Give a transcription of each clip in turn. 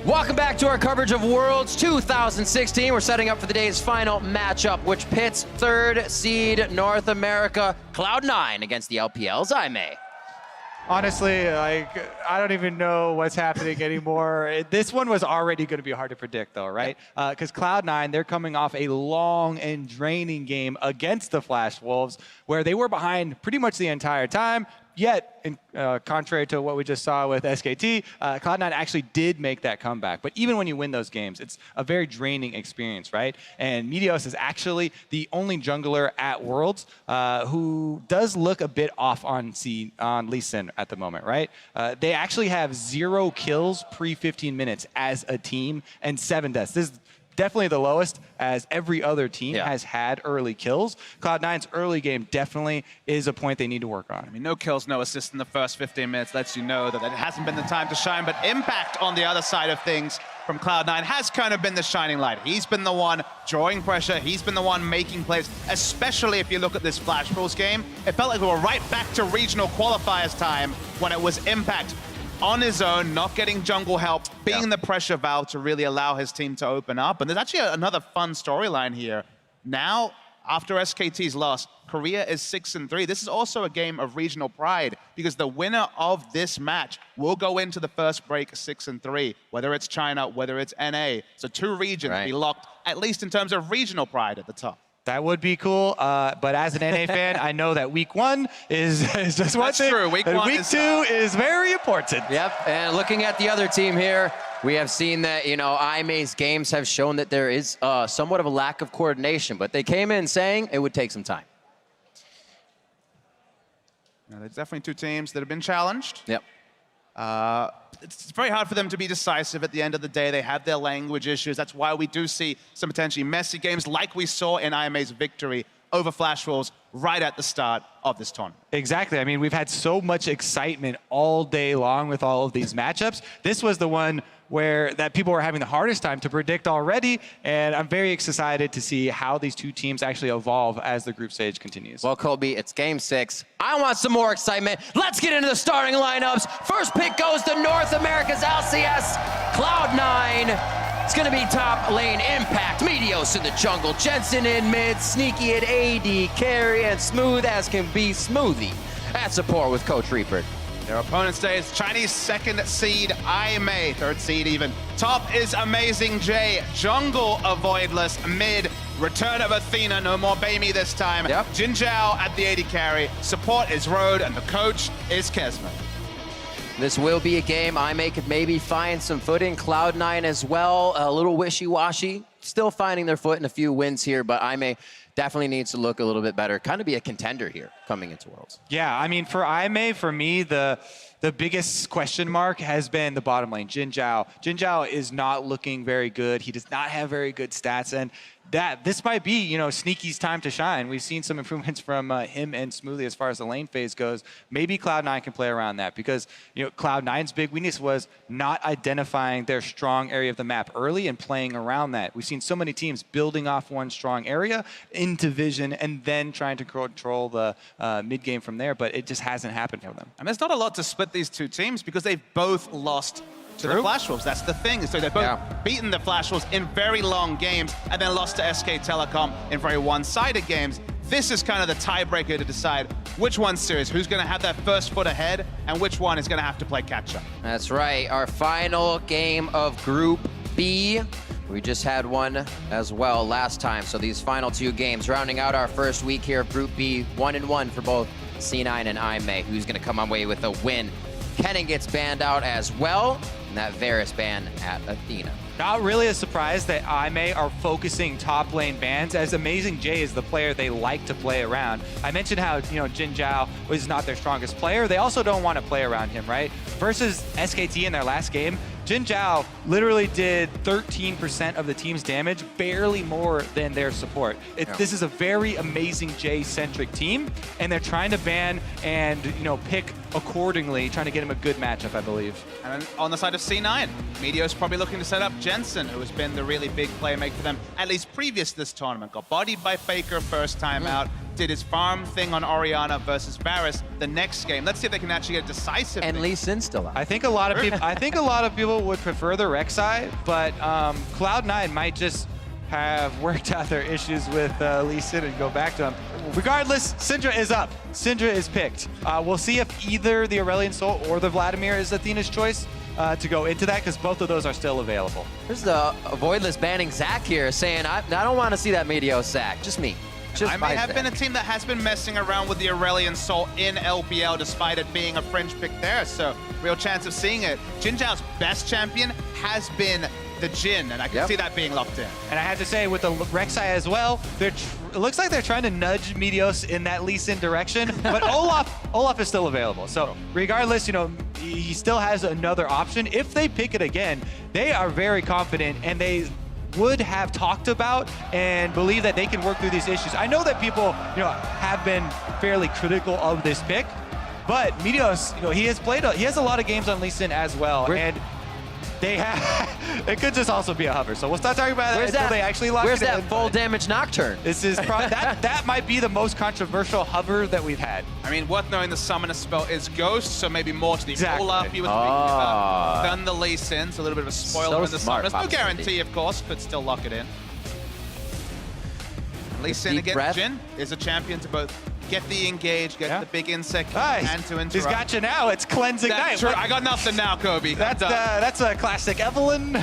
Welcome back to our coverage of Worlds 2016. We're setting up for the day's final matchup, which pits third seed North America Cloud9 against the LPL's IMEI. Honestly, I don't even know what's happening anymore. This one was already going to be hard to predict, though, right? Because Cloud9, they're coming off a long and draining game against the Flash Wolves, where they were behind pretty much the entire time. Yet, contrary to what we just saw with SKT, Cloud9 actually did make that comeback. But even when you win those games, it's a very draining experience, right? And Meteos is actually the only jungler at Worlds who does look a bit off on Lee Sin at the moment, right? They actually have 0 kills pre-15 minutes as a team and 7 deaths. This is definitely the lowest, as every other team has had early kills. Cloud9's early game definitely is a point they need to work on. I mean, no kills, no assists in the first 15 minutes lets you know that it hasn't been the time to shine, but Impact on the other side of things from Cloud9 has kind of been the shining light. He's been the one drawing pressure. He's been the one making plays, especially if you look at this Flash Wolves game. It felt like we were right back to regional qualifiers time when it was Impact on his own, not getting jungle help, being the pressure valve to really allow his team to open up. And there's actually another fun storyline here. Now, after SKT's loss, Korea is 6-3. This is also a game of regional pride because the winner of this match will go into the first break 6-3, whether it's China, whether it's NA. So 2 regions be locked, at least in terms of regional pride at the top. That would be cool, but as an NA fan, I know that week 1 is just one thing. That's true. Week 1 week 2 is very important. Yep, and looking at the other team here, we have seen that, IMEI's games have shown that there is somewhat of a lack of coordination, but they came in saying it would take some time. Now, there's definitely 2 teams that have been challenged. Yep. It's very hard for them to be decisive at the end of the day. They have their language issues. That's why we do see some potentially messy games like we saw in IMEI's victory over Flash Wolves right at the start of this tournament. Exactly. I mean, we've had so much excitement all day long with all of these matchups. This was the one where that people were having the hardest time to predict already, and I'm very excited to see how these 2 teams actually evolve as the group stage continues. Well, Kobe, it's game 6. I want some more excitement. Let's get into the starting lineups. First pick goes to North America's LCS, Cloud9. It's gonna be top lane Impact, Meteos in the jungle, Jensen in mid, Sneaky at AD carry, and Smooth as can be Smoothie at support with Coach Reaper. Their opponent today is Chinese 2nd seed IMEI, 3rd seed even. Top is Amazing J, jungle avoidless, mid, return of Athena, no more Baimi this time. Jin Zhao at the AD carry, support is Road, and the coach is Kesman. This will be a game IMEI could maybe find some footing. Cloud9 as well, a little wishy-washy. Still finding their foot in a few wins here, but IMEI definitely needs to look a little bit better. Kind of be a contender here coming into Worlds. Yeah, I mean, for IMEI, for me, the biggest question mark has been the bottom lane, Jin Zhao. Jin Zhao is not looking very good. He does not have very good stats, and this might be, Sneaky's time to shine. We've seen some improvements from him and Smoothie as far as the lane phase goes. Maybe Cloud9 can play around that because, Cloud9's big weakness was not identifying their strong area of the map early and playing around that. We've seen so many teams building off one strong area into vision and then trying to control the mid game from there, but it just hasn't happened for them. And there's not a lot to split these 2 teams because they've both lost to the Flash Wolves. That's the thing. So they've both beaten the Flash Wolves in very long games and then lost to SK Telecom in very one-sided games. This is kind of the tiebreaker to decide which one's serious, who's going to have that first foot ahead, and which one is going to have to play catch-up. That's right. Our final game of Group B. We just had one as well last time. So these final 2 games, rounding out our first week here of Group B, 1-1 for both C9 and IMEI. Who's going to come away with a win? Kennen gets banned out as well, and that Varus ban at Athena. Not really a surprise that IMEI are focusing top lane bans, as Amazing J is the player they like to play around. I mentioned how, Jin Zhao was not their strongest player. They also don't want to play around him, right? Versus SKT in their last game, Jin Zhao literally did 13% of the team's damage, barely more than their support. This is a very Amazing J-centric team, and they're trying to ban and pick accordingly, trying to get him a good matchup, I believe. And on the side of C9, Meteos probably looking to set up Jensen, who has been the really big playmaker for them, at least previous to this tournament. Got bodied by Faker first time out. did his farm thing on Orianna versus Varus. The next game, let's see if they can actually get a decisive. And thing. Lee Sin still out. I think a lot of people would prefer the Rek'Sai, but Cloud9 might just have worked out their issues with Lee Sin and go back to him. Regardless, Syndra is up. Syndra is picked. We'll see if either the Aurelion Sol or the Vladimir is Athena's choice to go into that, because both of those are still available. There's the Voidless banning Zach here, saying, I don't want to see that Meteos sack. Just me. Just I may have been a team that has been messing around with the Aurelion Sol in LPL despite it being a fringe pick there, so real chance of seeing it. Xin Zhao's best champion has been the Jhin, and I can see that being locked in. And I have to say, with the Rek'Sai as well, it looks like they're trying to nudge Meteos in that Lee Sin direction, but Olaf is still available. So regardless, you know, he still has another option. If they pick it again, they are very confident, and they would have talked about and believe that they can work through these issues. I know that people, you know, have been fairly critical of this pick, but Meteos, you know, he has a lot of games on Lee Sin as well, and they have, it could just also be a hover. So we'll start talking about that until they actually lock it in. Where's that full damage Nocturne? This is that might be the most controversial hover that we've had. I mean, worth knowing the summoner spell is Ghost, so maybe more to the Olaf he was Oh. thinking about than the Lee Sin, so a little bit of a spoiler So in the smart, summoners. No Bobby guarantee, of course, could still lock it in. Lee Sin deep against breath. Jhin is a champion to both get the engage, get the big insect, and to interrupt. He's got you now. It's Cleansing That's Night. true. I got nothing now, Kobe. That's a classic Evelyn.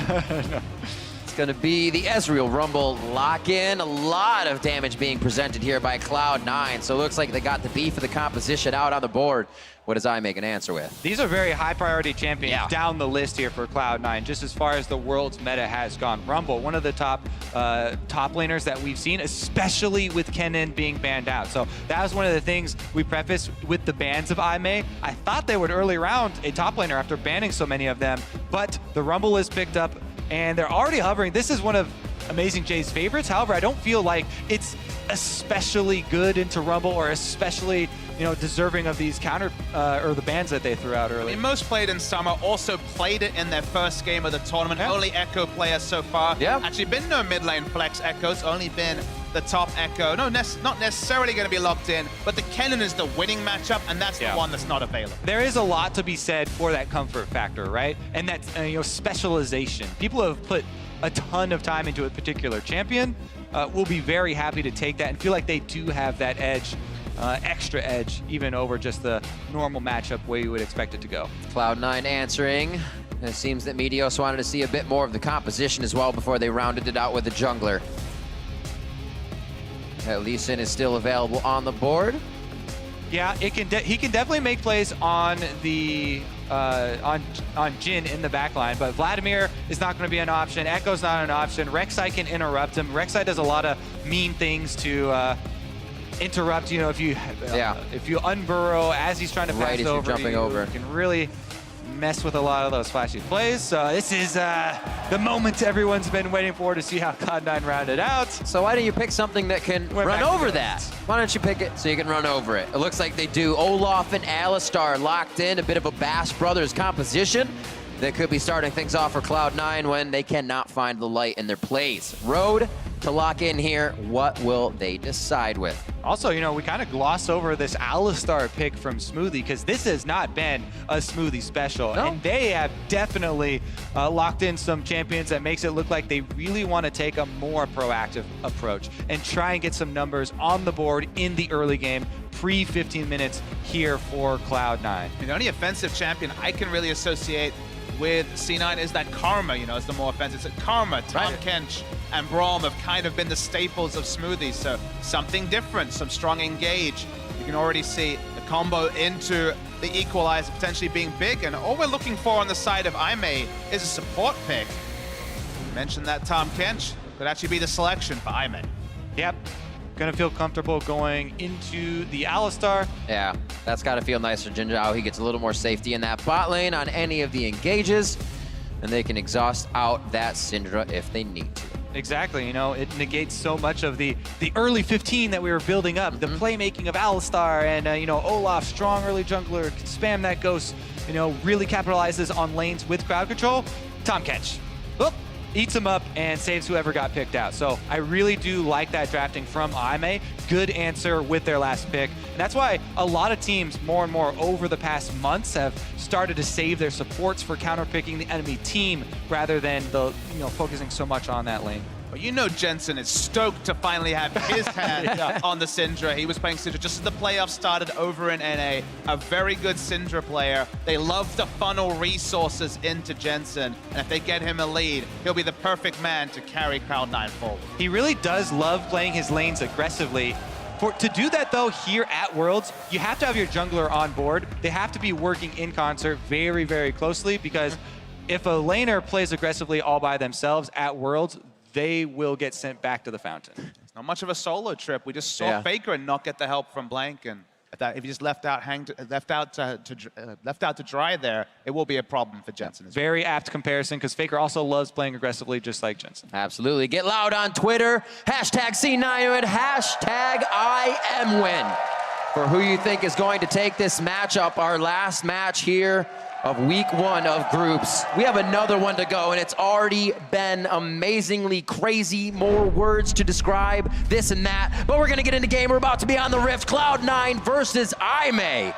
It's going to be the Ezreal Rumble lock-in. A lot of damage being presented here by Cloud9, so it looks like they got the beef of the composition out on the board. What does I make an answer with? These are very high priority champions down the list here for Cloud9, just as far as the world's meta has gone. Rumble, one of the top laners that we've seen, especially with Kennen being banned out. So that was one of the things we prefaced with the bans of Aimee. I thought they would early round a top laner after banning so many of them, but the Rumble is picked up and they're already hovering. This is one of Amazing J's favorites. However, I don't feel like it's especially good into Rumble or especially, you know, deserving of these counter or the bans that they threw out early. I mean, most played in summer also played it in their first game of the tournament. Only Echo players so far. Actually been no mid lane flex Echoes, only been the top Echo. No, not necessarily going to be locked in, but the Kennen is the winning matchup, and that's the one that's not available. There is a lot to be said for that comfort factor, right? And that's, you know, specialization. People have put a ton of time into a particular champion. Will be very happy to take that and feel like they do have that edge, extra edge, even over just the normal matchup where you would expect it to go. Cloud9 answering. It seems that Meteos wanted to see a bit more of the composition as well before they rounded it out with the jungler. Lee Sin is still available on the board. Yeah, he can definitely make plays on the on Jhin in the backline, but Vladimir is not going to be an option. Echo's not an option. Rek'Sai can interrupt him. Rek'Sai does a lot of mean things to interrupt. You know, if you unburrow as he's trying to pass over, jumping over, you can really mess with a lot of those flashy plays. So this is the moment everyone's been waiting for to see how Cloud9 rounded out. So why don't you pick something that can run over that? Why don't you pick it so you can run over it? It looks like they do. Olaf and Alistar locked in, a bit of a Bass Brothers composition that could be starting things off for Cloud9 when they cannot find the light in their plays. Road to lock in here. What will they decide with? Also, you know, we kind of gloss over this Alistar pick from Smoothie because this has not been a Smoothie special. No. And they have definitely locked in some champions that makes it look like they really want to take a more proactive approach and try and get some numbers on the board in the early game, pre-15 minutes here for Cloud9. The only offensive champion I can really associate with C9 is that Karma, you know, is the more offensive. So Karma, Tahm Kench, and Braum have kind of been the staples of Smoothie, so something different, some strong engage. You can already see the combo into the equalizer potentially being big, and all we're looking for on the side of Aimee is a support pick. You mentioned that Tahm Kench could actually be the selection for Aimee. Yep. Gonna feel comfortable going into the Alistar. Yeah, that's got to feel nice for Xin Zhao. He gets a little more safety in that bot lane on any of the engages, and they can exhaust out that Syndra if they need to. Exactly, you know, it negates so much of the early 15 that we were building up, the playmaking of Alistar and, you know, Olaf, strong early jungler, can spam that Ghost, you know, really capitalizes on lanes with crowd control. Tahm Kench. Oh, eats them up and saves whoever got picked out. So I really do like that drafting from Aimee. Good answer with their last pick. And that's why a lot of teams more and more over the past months have started to save their supports for counterpicking the enemy team rather than focusing so much on that lane. Well, you know Jensen is stoked to finally have his hand on the Syndra. He was playing Syndra just as the playoffs started over in NA. A very good Syndra player. They love to funnel resources into Jensen. And if they get him a lead, he'll be the perfect man to carry Cloud9 forward. He really does love playing his lanes aggressively. To do that, though, here at Worlds, you have to have your jungler on board. They have to be working in concert very, very closely, because if a laner plays aggressively all by themselves at Worlds, they will get sent back to the fountain. It's not much of a solo trip. We just saw Faker not get the help from Blank, and if he just left out to dry there, it will be a problem for Jensen. Very apt comparison, because Faker also loves playing aggressively just like Jensen. Absolutely. Get loud on Twitter. Hashtag C9win, hashtag IMwin for who you think is going to take this matchup, our last match here of week 1 of groups. We have another one to go, and it's already been amazingly crazy. More words to describe this and that, but we're gonna get into game. We're about to be on the Rift. Cloud9 versus Aimee.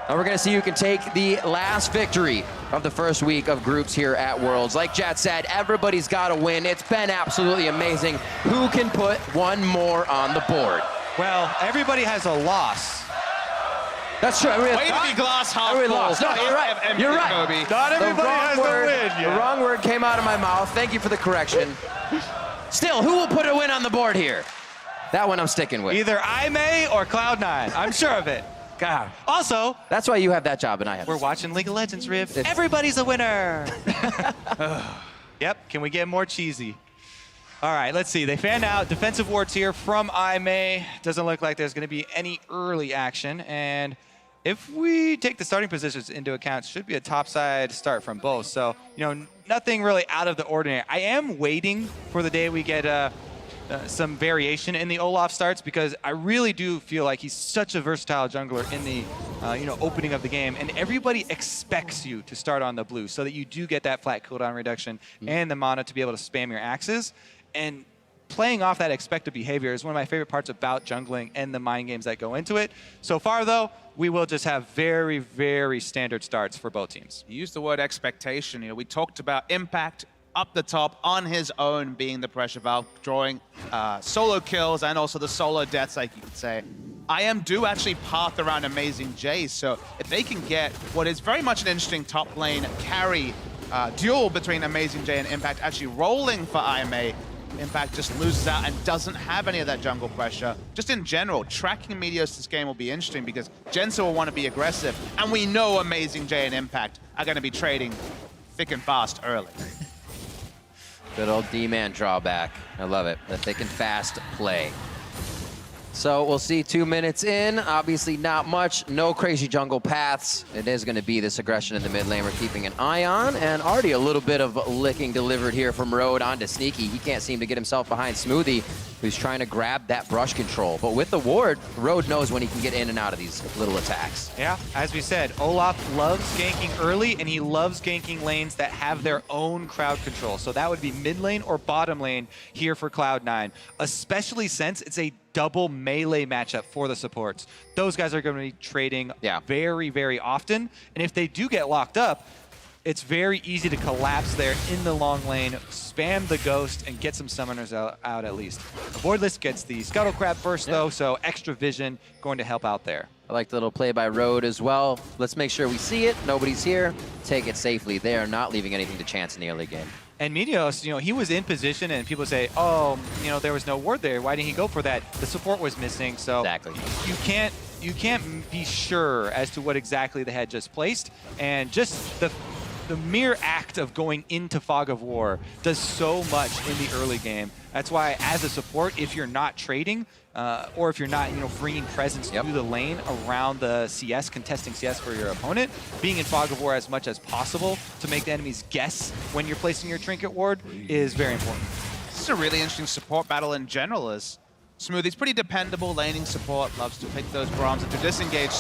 And we're gonna see who can take the last victory of the first week of groups here at Worlds. Like Jet said, everybody's gotta win. It's been absolutely amazing. Who can put one more on the board? Well, everybody has a loss. That's true. Way to be glass half full. Lost. No, you're right. You're right. Kobe. Not everybody has to win yet. The wrong word came out of my mouth. Thank you for the correction. Still, who will put a win on the board here? That one I'm sticking with. Either Aimee or Cloud9. I'm sure of it. God. Also, that's why you have that job and I have we're watching League of Legends, Riv. Everybody's a winner. Yep. Can we get more cheesy? All right, let's see. They fanned out defensive wards here from Aimee. Doesn't look like there's going to be any early action. And if we take the starting positions into account, it should be a topside start from both. So, nothing really out of the ordinary. I am waiting for the day we get some variation in the Olaf starts, because I really do feel like he's such a versatile jungler in the opening of the game, and everybody expects you to start on the blue so that you do get that flat cooldown reduction and the mana to be able to spam your axes. And playing off that expected behavior is one of my favorite parts about jungling and the mind games that go into it. So far, though, we will just have very, very standard starts for both teams. You used the word expectation. We talked about Impact up the top on his own being the pressure valve, drawing solo kills and also the solo deaths, like you could say. IM do actually path around Amazing J, so if they can get what is very much an interesting top lane carry duel between Amazing J and Impact actually rolling for Aimee, Impact just loses out and doesn't have any of that jungle pressure. Just in general, tracking Meteos this game will be interesting, because Jensen will want to be aggressive, and we know Amazing J and Impact are going to be trading thick and fast early. Good old D-man drawback. I love it. The thick and fast play. So we'll see 2 minutes in. Obviously not much. No crazy jungle paths. It is going to be this aggression in the mid lane we're keeping an eye on. And already a little bit of licking delivered here from Road onto Sneaky. He can't seem to get himself behind Smoothie, who's trying to grab that brush control. But with the ward, Road knows when he can get in and out of these little attacks. Yeah, as we said, Olaf loves ganking early, and he loves ganking lanes that have their own crowd control. So that would be mid lane or bottom lane here for Cloud9, especially since it's a double melee matchup for the supports. Those guys are going to be trading very, very often. And if they do get locked up, it's very easy to collapse there in the long lane, spam the Ghost, and get some summoners out at least. Voidless gets the Scuttle Crab first, though, so extra vision going to help out there. I like the little play by Road as well. Let's make sure we see it. Nobody's here. Take it safely. They are not leaving anything to chance in the early game. And Meteos, he was in position, and people say, oh, there was no ward there. Why didn't he go for that? The support was missing, so exactly. You can't be sure as to what exactly they had just placed, and just the mere act of going into Fog of War does so much in the early game. That's why, as a support, if you're not trading, or if you're not, bringing presence through the lane around the CS, contesting CS for your opponent, being in Fog of War as much as possible to make the enemies guess when you're placing your Trinket Ward is very important. This is a really interesting support battle in general, as Smoothie's pretty dependable laning support, loves to pick those Braums into disengage.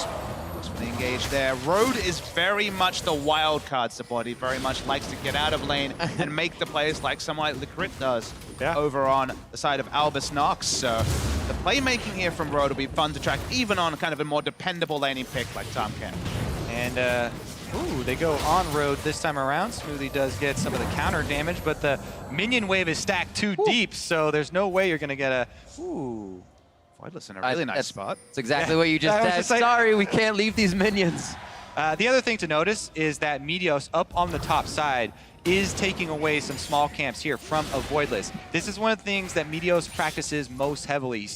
the engage there. Road is very much the wild card support. He very much likes to get out of lane and make the plays like someone like Licorice does over on the side of Albus Nox. So the playmaking here from Road will be fun to track, even on kind of a more dependable laning pick like Tahm Kench. And ooh, they go on Road this time around. Smoothie does get some of the counter damage, but the minion wave is stacked too deep, so there's no way you're going to get a... Ooh. Voidless in a really nice spot. That's exactly what you just said. Sorry, we can't leave these minions. The other thing to notice is that Meteos up on the top side is taking away some small camps here from a Voidless. This is one of the things that Meteos practices most heavily.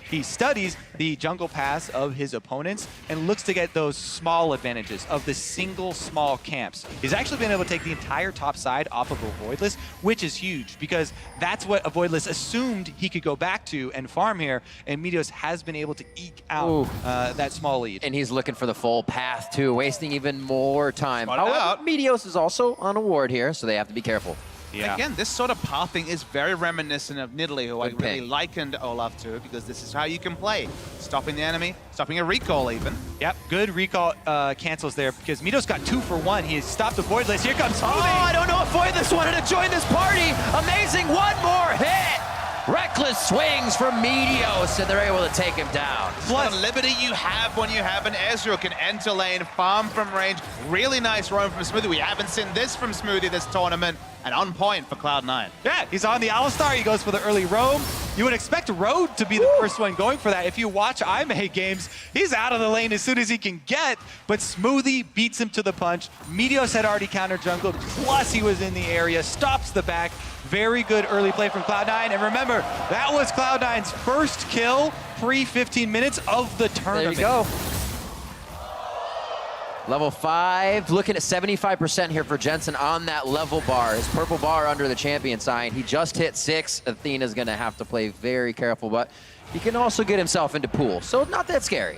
He studies the jungle paths of his opponents and looks to get those small advantages of the single small camps. He's actually been able to take the entire top side off of a Voidless, which is huge because that's what a Voidless assumed he could go back to and farm here, and Meteos has been able to eke out that small lead. And he's looking for the full path too, wasting even more time. Spot it However, out. Meteos is also on a ward here, so they have to be careful. Yeah. Again, this sort of pathing is very reminiscent of Nidalee, who I Good really pick. likened Olaf to, because this is how you can play. Stopping the enemy, stopping a recall even. Yep, good recall cancels there because Meteos got 2 for 1. He has stopped the Voidless. Here comes Oh, Smoothie. I don't know if Voidless wanted to join this party. Amazing, one more hit. Reckless swings from Meteos, and they're able to take him down. What a liberty you have when you have an Ezreal who can enter lane, farm from range. Really nice roam from Smoothie. We haven't seen this from Smoothie this tournament, and on point for Cloud9. Yeah, he's on the Alistar. He goes for the early roam. You would expect Road to be the first one going for that. If you watch IMA games, he's out of the lane as soon as he can get, but Smoothie beats him to the punch. Meteos had already counter jungled, plus he was in the area, stops the back. Very good early play from Cloud9. And remember, that was Cloud9's first kill pre-15 minutes of the tournament. There you go. Level 5, looking at 75% here for Jensen on that level bar. His purple bar under the champion sign. He just hit 6. Athena's going to have to play very careful, but he can also get himself into pool, so not that scary.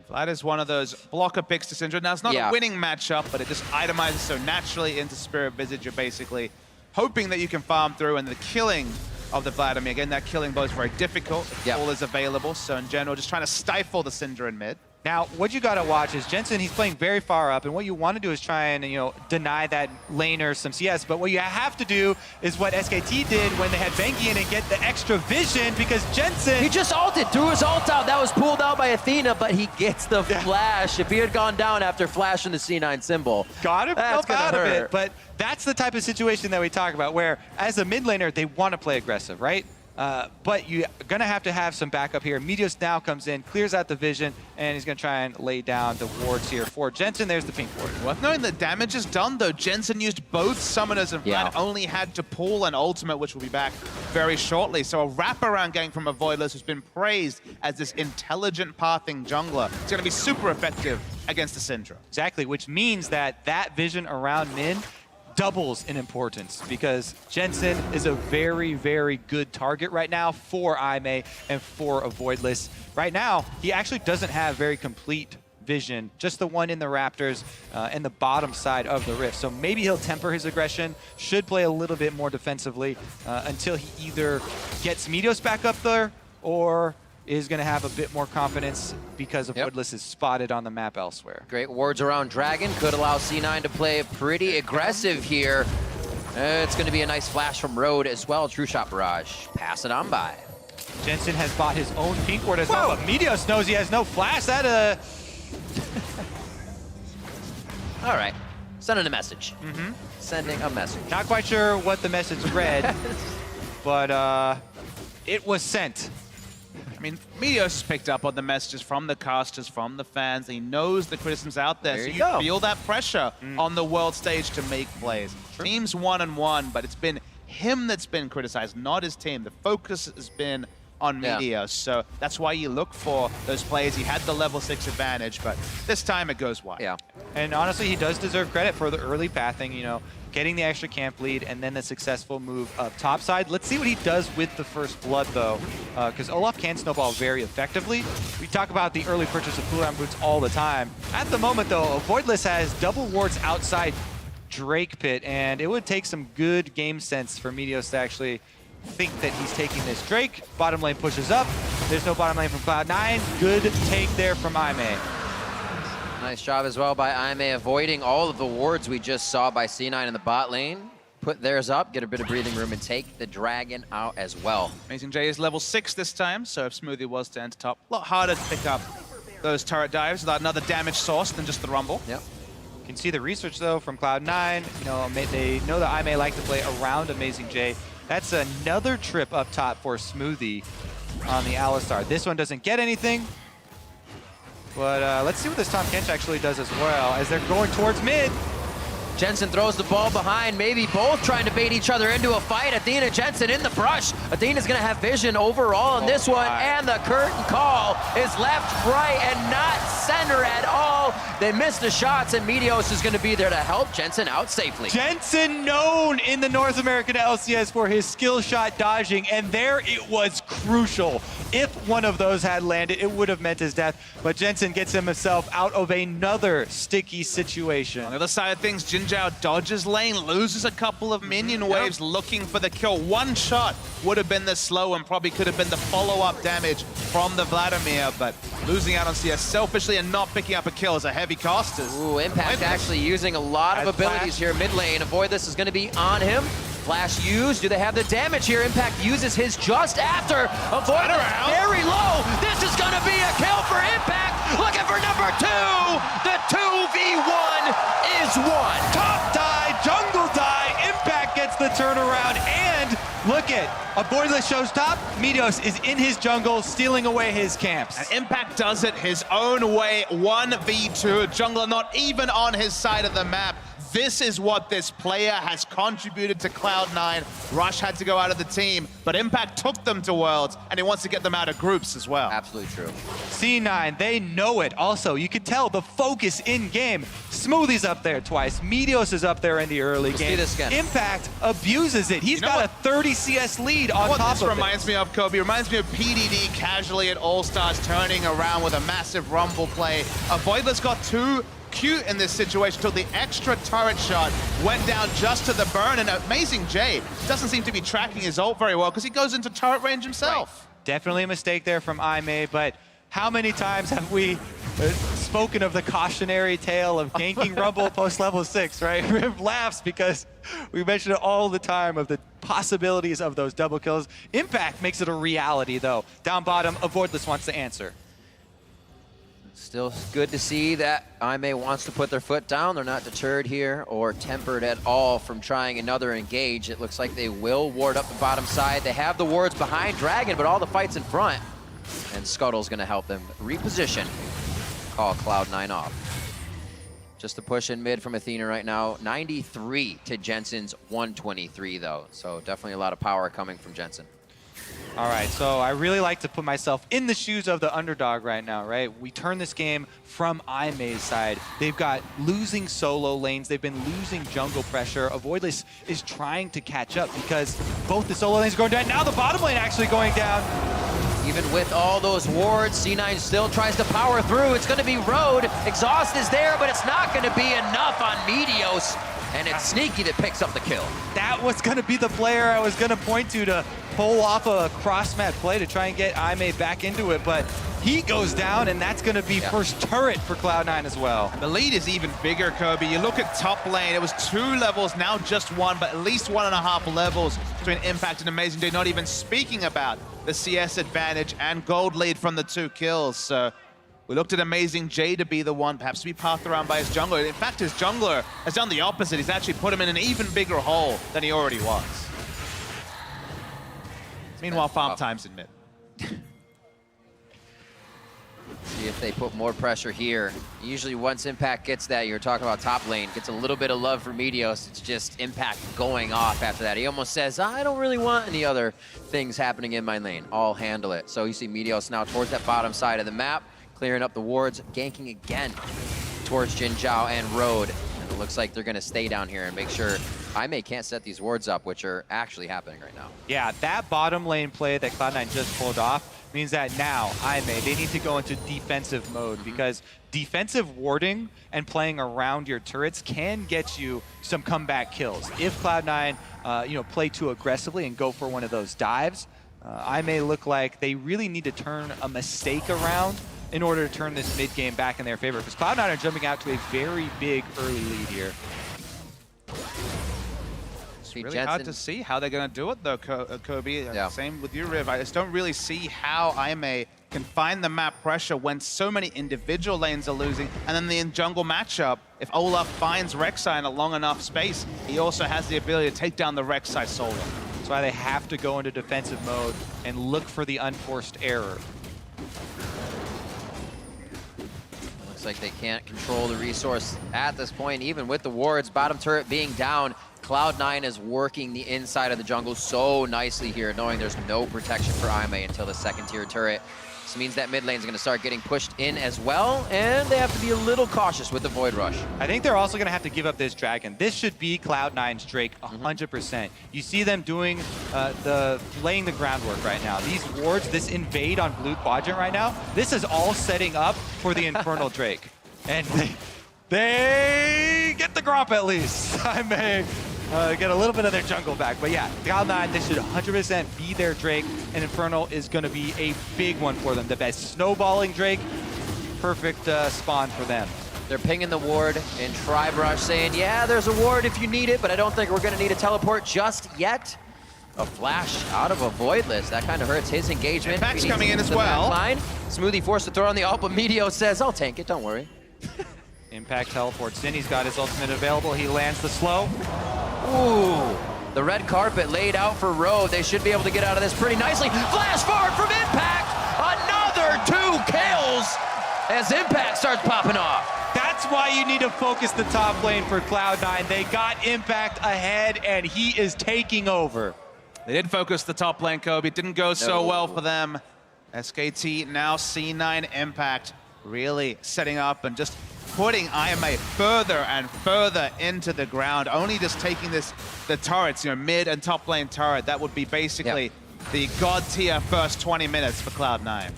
Vlad is one of those blocker picks to Syndra. Now, it's not a winning matchup, but it just itemizes so naturally into Spirit Visage. You're basically hoping that you can farm through, and the killing of the Vladimir. Again, that killing blow is very difficult. All is available, so in general, just trying to stifle the Syndra in mid. Now, what you got to watch is Jensen, he's playing very far up, and what you want to do is try and, deny that laner some CS, but what you have to do is what SKT did when they had Bengi in and get the extra vision, because Jensen... He just ulted, threw his ult out. That was pulled out by Athena, but he gets the flash. If he had gone down after flashing the C9 symbol, got himself out of hurt. it, but that's the type of situation that we talk about, where as a mid laner, they want to play aggressive, right? But you're going to have some backup here. Meteos now comes in, clears out the vision, and he's going to try and lay down the wards here for Jensen. There's the pink ward. Worth knowing the damage is done, though. Jensen used both summoners, and Vlad only had to pull an ultimate, which will be back very shortly. So a wraparound gang from a Voidless who's been praised as this intelligent pathing jungler. It's going to be super effective against the Syndra. Exactly, which means that vision around Min doubles in importance, because Jensen is a very, very good target right now for IMA and for a Voidless. Right now, he actually doesn't have very complete vision, just the one in the Raptors and the bottom side of the Rift. So maybe he'll temper his aggression, should play a little bit more defensively until he either gets Meteos back up there or is going to have a bit more confidence because of Voidless is spotted on the map elsewhere. Great wards around Dragon. Could allow C9 to play pretty aggressive here. It's going to be a nice flash from Road as well. True Shot Barrage. Pass it on by. Jensen has bought his own pink ward as well, but Meteos knows he has no flash. That, All right. Sending a message. Sending a message. Not quite sure what the message read, but it was sent. I mean, Meteos picked up on the messages from the casters, from the fans. He knows the criticism's out there, There so you you go. feel that pressure on the world stage to make plays. Team's 1-1, but it's been him that's been criticized, not his team. The focus has been on Meteos, so that's why you look for those plays. He had the level 6 advantage, but this time it goes wide. Yeah. And honestly, he does deserve credit for the early pathing, getting the extra camp lead and then the successful move up topside. Let's see what he does with the first blood, though, because Olaf can snowball very effectively. We talk about the early purchase of cooldown boots all the time. At the moment, though, Voidless has double wards outside Drake Pit, and it would take some good game sense for Meteos to actually think that he's taking this Drake. Bottom lane pushes up. There's no bottom lane from Cloud9. Good take there from IMA. Nice job as well by Aime avoiding all of the wards we just saw by C9 in the bot lane. Put theirs up, get a bit of breathing room, and take the dragon out as well. Amazing J is level 6 this time, so if Smoothie was to enter top, a lot harder to pick up those turret dives without another damage source than just the Rumble. Yep. You can see the research, though, from Cloud9. You know, they know that I may like to play around Amazing J. That's another trip up top for Smoothie on the Alistar. This one doesn't get anything. But let's see what this Tahm Kench actually does as well, as they're going towards mid. Jensen throws the ball behind, maybe both trying to bait each other into a fight. Athena, Jensen in the brush. Athena's gonna have vision overall in this one, and the curtain call is left, right, and not center at all. They missed the shots, and Meteos is gonna be there to help Jensen out safely. Jensen known in the North American LCS for his skill shot dodging, and there it was crucial. If one of those had landed, it would have meant his death, but Jensen gets himself out of another sticky situation. On the other side of things, Jin Zhao dodges lane, loses a couple of minion waves looking for the kill. One shot would have been the slow and probably could have been the follow-up damage from the Vladimir, but losing out on CS selfishly and not picking up a kill is a heavy cost. Ooh, Impact actually using a lot of abilities here mid lane. Avoid this is gonna be on him. Flash used. Do they have the damage here? Impact uses his just after. Avoid very low. This is gonna be a kill for Impact. Looking for number 2. The 2v1 is won. Top die, jungle die, Impact gets the turnaround, and look at, Avoidless shows top, Meteos is in his jungle, stealing away his camps. And Impact does it his own way, 1v2, jungler not even on his side of the map. This is what this player has contributed to Cloud9. Rush had to go out of the team, but Impact took them to Worlds, and he wants to get them out of groups as well. Absolutely true. C9, they know it. Also, you could tell the focus in-game. Smoothie's up there twice. Meteos is up there in the early game. see this again. Impact abuses it. He's got a 30 CS lead on top this of reminds me of, Kobe? Reminds me of PDD casually at All-Stars turning around with a massive Rumble play. Avoidless got too cute in this situation, took the extra turret shot, went down just to the burn, and Amazing J doesn't seem to be tracking his ult very well because he goes into turret range himself. Right. Definitely a mistake there from Aime, but how many times have we spoken of the cautionary tale of ganking Rumble post level 6, right? Riv laughs because we mention it all the time of the possibilities of those double kills. Impact makes it a reality, though. Down bottom, Avoidless wants to answer. Still good to see that Aime wants to put their foot down. They're not deterred here or tempered at all from trying another engage. It looks like they will ward up the bottom side. They have the wards behind Dragon, but all the fight's in front. And Scuttle's gonna help them reposition. Call Cloud9 off. Just a push in mid from Athena right now. 93 to Jensen's 123 though. So definitely a lot of power coming from Jensen. All right, so I really like to put myself in the shoes of the underdog right now, right? We turn this game from Aime's side. They've got losing solo lanes. They've been losing jungle pressure. Avoidless is trying to catch up because both the solo lanes are going down. Now the bottom lane actually going down. Even with all those wards, C9 still tries to power through. It's gonna be Road. Exhaust is there, but it's not gonna be enough on Meteos. And it's Sneaky that picks up the kill. That was going to be the player I was going to point to pull off a cross-mat play to try and get Aime back into it, but he goes down, and that's going to be first turret for Cloud9 as well. The lead is even bigger, Kobe. You look at top lane, it was 2 levels, now just 1, but at least 1.5 levels between Impact and Amazing J, not even speaking about the CS advantage and gold lead from the 2 kills. So we looked at Amazing J to be the one, perhaps to be pathed around by his jungler. In fact, his jungler has done the opposite. He's actually put him in an even bigger hole than he already was. Meanwhile, farm time's in mid. See if they put more pressure here. Usually once Impact gets that, you're talking about top lane, gets a little bit of love for Meteos. It's just Impact going off after that. He almost says, I don't really want any other things happening in my lane. I'll handle it. So you see Meteos now towards that bottom side of the map, clearing up the wards, ganking again towards Jin Zhao and Road. And it looks like they're gonna stay down here and make sure Aime can't set these wards up, which are actually happening right now. Yeah, that bottom lane play that Cloud9 just pulled off means that now Aime, they need to go into defensive mode because defensive warding and playing around your turrets can get you some comeback kills. If Cloud9 play too aggressively and go for one of those dives, Aime look like they really need to turn a mistake around in order to turn this mid game back in their favor, because Cloud9 are jumping out to a very big early lead here. It's really hard to see how they're going to do it, though, Kobe. Yeah. Same with you, Riv. I just don't really see how IMA can find the map pressure when so many individual lanes are losing. And then the in-jungle matchup, if Olaf finds Rek'Sai in a long enough space, he also has the ability to take down the Rek'Sai solo. That's why they have to go into defensive mode and look for the unforced error. Looks like they can't control the resource at this point, even with the wards. Bottom turret being down. Cloud9 is working the inside of the jungle so nicely here, knowing there's no protection for IMA until the second tier turret. This means that mid lane is going to start getting pushed in as well, and they have to be a little cautious with the Void Rush. I think they're also going to have to give up this dragon. This should be Cloud9's Drake 100%. You see them doing laying the groundwork right now. These wards, this invade on blue quadrant right now, this is all setting up for the Infernal Drake. And they get the Gromp at least. I may get a little bit of their jungle back. But yeah, Cloud9, this should 100% be their Drake, and Infernal is going to be a big one for them. The best snowballing Drake, perfect spawn for them. They're pinging the ward in Tribrush, saying, yeah, there's a ward if you need it, but I don't think we're going to need a teleport just yet. A flash out of a Voidless. That kind of hurts his engagement. Impact's coming in as well. Smoothie forced to throw on the ult, but Meteor says, I'll tank it, don't worry. Impact teleports in. He's got his ultimate available. He lands the slow. Ooh, the red carpet laid out for Road. They should be able to get out of this pretty nicely. Flash forward from Impact. Another 2 kills as Impact starts popping off. That's why you need to focus the top lane for Cloud9. They got Impact ahead, and he is taking over. They did focus the top lane, Kobe. It didn't go so well for them. SKT, now C9 Impact, really setting up and just putting IMA further and further into the ground, only just taking the turrets, mid and top lane turret. That would be basically the god tier first 20 minutes for Cloud9.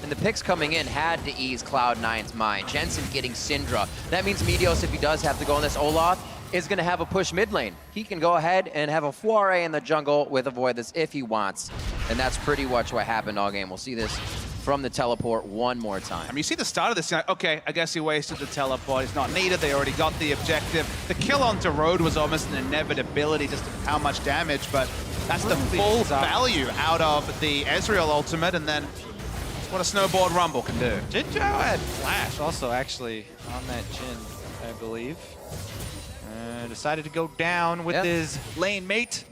And the picks coming in had to ease Cloud9's mind. Jensen getting Syndra. That means Meteos, if he does have to go on this Olaf, is going to have a push mid lane. He can go ahead and have a foray in the jungle with a Voidless if he wants. And that's pretty much what happened all game. We'll see this from the teleport one more time. I mean, you see the start of this, okay, I guess he wasted the teleport. It's not needed. They already got the objective. The kill onto Road was almost an inevitability, just how much damage, but that's the full value out of the Ezreal ultimate, and then what a snowboard rumble can do. Jinzhou had flash also actually on that Jhin, I believe. Decided to go down with his lane mate.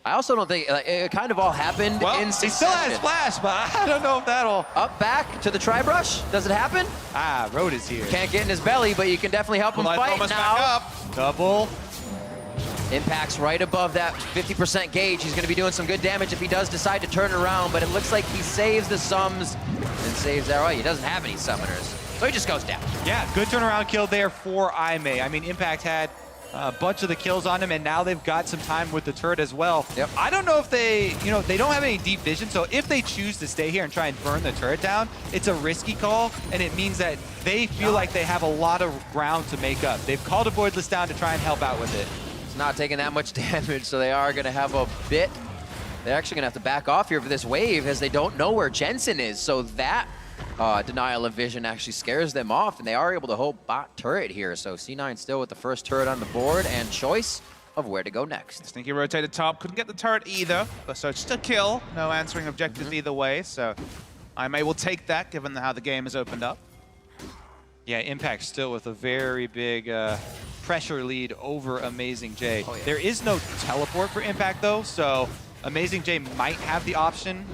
I also don't think it kind of all happened in succession. He still has flash, but I don't know if that'll... Up back to the Tribrush. Does it happen? Road is here. Can't get in his belly, but you can definitely help him fight now. Back up. Double. Impact's right above that 50% gauge. He's going to be doing some good damage if he does decide to turn around, but it looks like he saves the sums and saves that. Oh, he doesn't have any summoners, so he just goes down. Yeah, good turnaround kill there for IMA. I mean, Impact had a bunch of the kills on him, and now they've got some time with the turret as well. Yep. I don't know if they, they don't have any deep vision, so if they choose to stay here and try and burn the turret down, it's a risky call, and it means that they feel like they have a lot of ground to make up. They've called a Voidless down to try and help out with it. It's not taking that much damage, so they are going to have a bit. They're actually going to have to back off here for this wave, as they don't know where Jensen is, so that denial of vision actually scares them off, and they are able to hold bot turret here. So C9 still with the first turret on the board and choice of where to go next. Sneaky rotated top, couldn't get the turret either, but so just a kill, no answering objectives either way, so IMA will take that given how the game has opened up. Yeah, Impact still with a very big pressure lead over Amazing J. Oh, yeah. There is no teleport for Impact though, so Amazing J might have the option,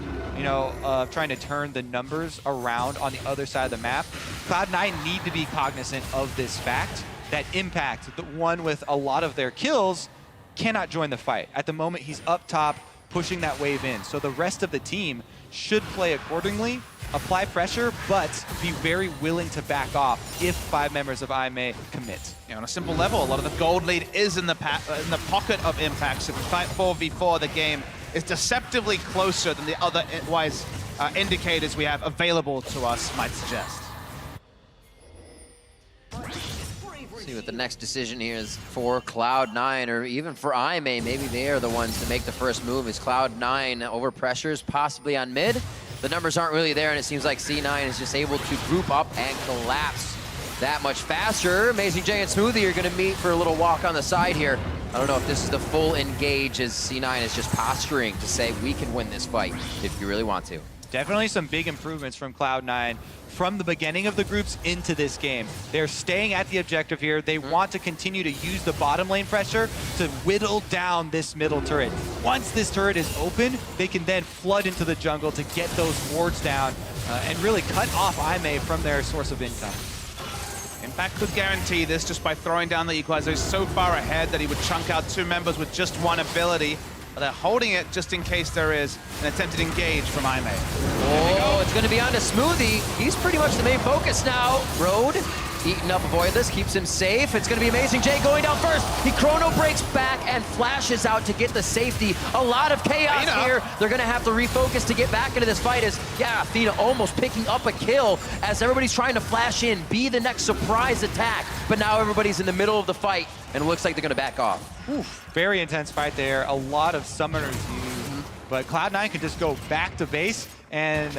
of trying to turn the numbers around on the other side of the map. Cloud9 need to be cognizant of this fact that Impact, the one with a lot of their kills, cannot join the fight. At the moment, he's up top, pushing that wave in. So the rest of the team should play accordingly, apply pressure, but be very willing to back off if 5 members of IMA commit. On a simple level, a lot of the gold lead is in the pocket of Impact. So if we fight 4v4, the game is deceptively closer than the otherwise indicators we have available to us might suggest. See what the next decision here is for Cloud9, or even for IMA. Maybe they are the ones to make the first move, as Cloud9 over pressures possibly on mid. the numbers aren't really there, and it seems like C9 is just able to group up and collapse that much faster. Amazing J and Smoothie are going to meet for a little walk on the side here. I don't know if this is the full engage, as C9 is just posturing to say we can win this fight if you really want to. Definitely some big improvements from Cloud9 from the beginning of the groups into this game. They're staying at the objective here. They want to continue to use the bottom lane pressure to whittle down this middle turret. Once this turret is open, they can then flood into the jungle to get those wards down and really cut off IMA from their source of income. Impact could guarantee this just by throwing down the equalizer. He's so far ahead that he would chunk out 2 members with just 1 ability. But they're holding it just in case there is an attempted engage from IMA. Oh, it's going to be on to Smoothie. He's pretty much the main focus now. Road eating up Voidless, keeps him safe. It's going to be Amazing J going down first. He chrono breaks back and flashes out to get the safety. A lot of chaos here. They're going to have to refocus to get back into this fight as, yeah, Athena almost picking up a kill as everybody's trying to flash in, be the next surprise attack. But now everybody's in the middle of the fight and it looks like they're going to back off. Oof, very intense fight there. A lot of summoners used, but Cloud9 can just go back to base and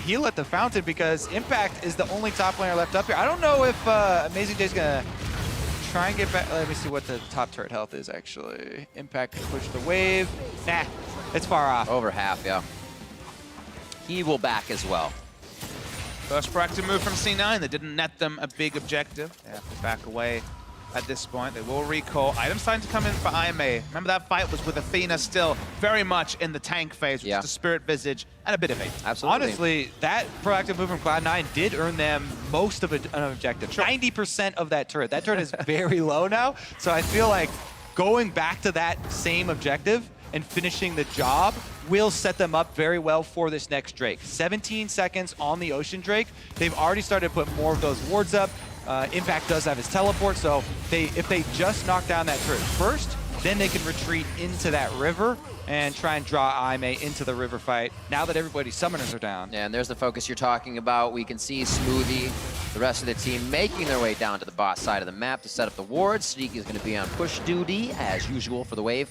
heal at the fountain because Impact is the only top laner left up here. I don't know if Amazing J's gonna try and get back. Let me see what the top turret health is actually. Impact can push the wave. Nah, it's far off. Over half, yeah. He will back as well. First proactive move from C9 that didn't net them a big objective. They have to back away at this point. They will recall. Items starting to come in for IMA. Remember that fight was with Athena still very much in the tank phase, which is the Spirit Visage and a bit of aim. Absolutely. Honestly, that proactive move from Cloud9 did earn them most of an objective. 90% of that turret. That turret is very low now, so I feel like going back to that same objective and finishing the job will set them up very well for this next Drake. 17 seconds on the Ocean Drake. They've already started to put more of those wards up. Impact does have his teleport, so if they just knock down that turret first, then they can retreat into that river and try and draw IMA into the river fight now that everybody's summoners are down. Yeah, and there's the focus you're talking about. We can see Smoothie, the rest of the team making their way down to the bot side of the map to set up the wards. Sneaky is going to be on push duty, as usual, for the wave.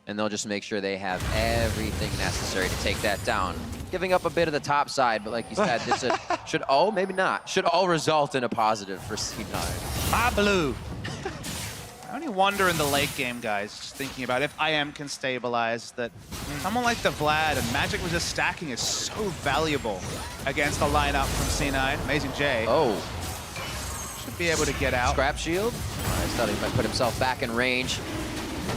And they'll just make sure they have everything necessary to take that down. Giving up a bit of the top side, but like you said, this should all, maybe not, should all result in a positive for C9. My blue. I only wonder in the late game, guys, just thinking about if IM can stabilize, that someone like the Vlad and Magic Resist stacking is so valuable against a lineup from C9. Amazing J. Oh. Should be able to get out. Scrap shield. I thought he might put himself back in range.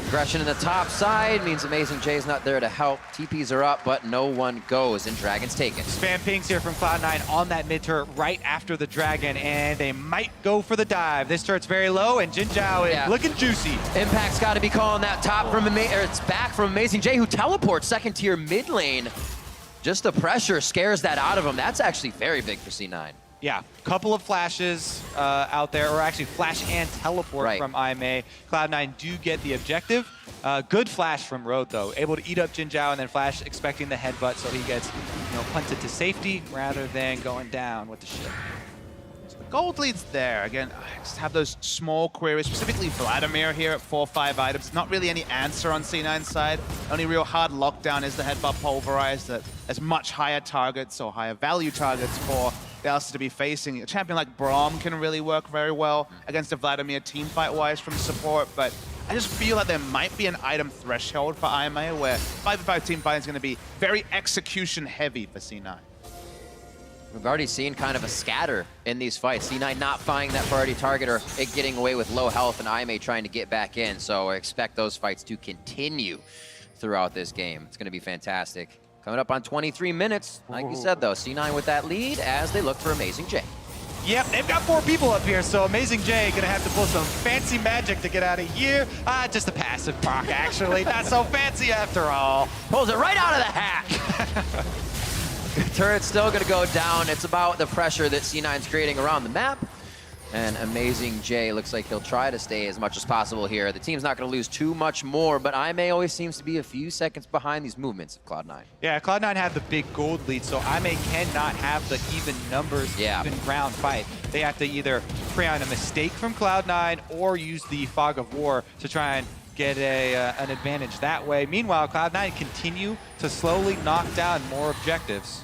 Aggression in the top side means Amazing J's not there to help. TPs are up, but no one goes, and Dragon's taken. Spam pings here from Cloud9 on that mid turret right after the Dragon, and they might go for the dive. This turret's very low, and Jin Zhao is looking juicy. Impact's got to be calling that top from it's back from Amazing J, who teleports second tier mid lane. Just the pressure scares that out of him. That's actually very big for C9. Yeah, couple of flashes out there, or actually flash and teleport from IMA. Cloud9 do get the objective. Good flash from Road, though. Able to eat up Jin Zhao and then flash, expecting the headbutt, so he gets punted to safety rather than going down with the ship. So the gold lead's there. Again, I just have those small queries, specifically Vladimir here at 4-5 items. Not really any answer on C9's side. Only real hard lockdown is the headbutt pulverized that has much higher targets or higher value targets for the Elsa to be facing. A champion like Braum can really work very well against a Vladimir team fight-wise from support, but I just feel like there might be an item threshold for IMA where 5v5 team fighting is going to be very execution heavy for C9. We've already seen kind of a scatter in these fights. C9 not finding that priority target or it getting away with low health and IMA trying to get back in. So I expect those fights to continue throughout this game. It's going to be fantastic. Coming up on 23 minutes. Like you said, though, C9 with that lead as they look for Amazing J. Yep, they've got 4 people up here, so Amazing J gonna have to pull some fancy magic to get out of here. Just a passive proc, actually. Not so fancy after all. Pulls it right out of the hack. Turret's still gonna go down. It's about the pressure that C9's creating around the map. And Amazing J looks like he'll try to stay as much as possible here. The team's not going to lose too much more, but IMA always seems to be a few seconds behind these movements of Cloud9. Yeah, Cloud9 have the big gold lead, so IMA cannot have the even numbers, even round fight. They have to either prey on a mistake from Cloud9 or use the Fog of War to try and get an advantage that way. Meanwhile, Cloud9 continue to slowly knock down more objectives.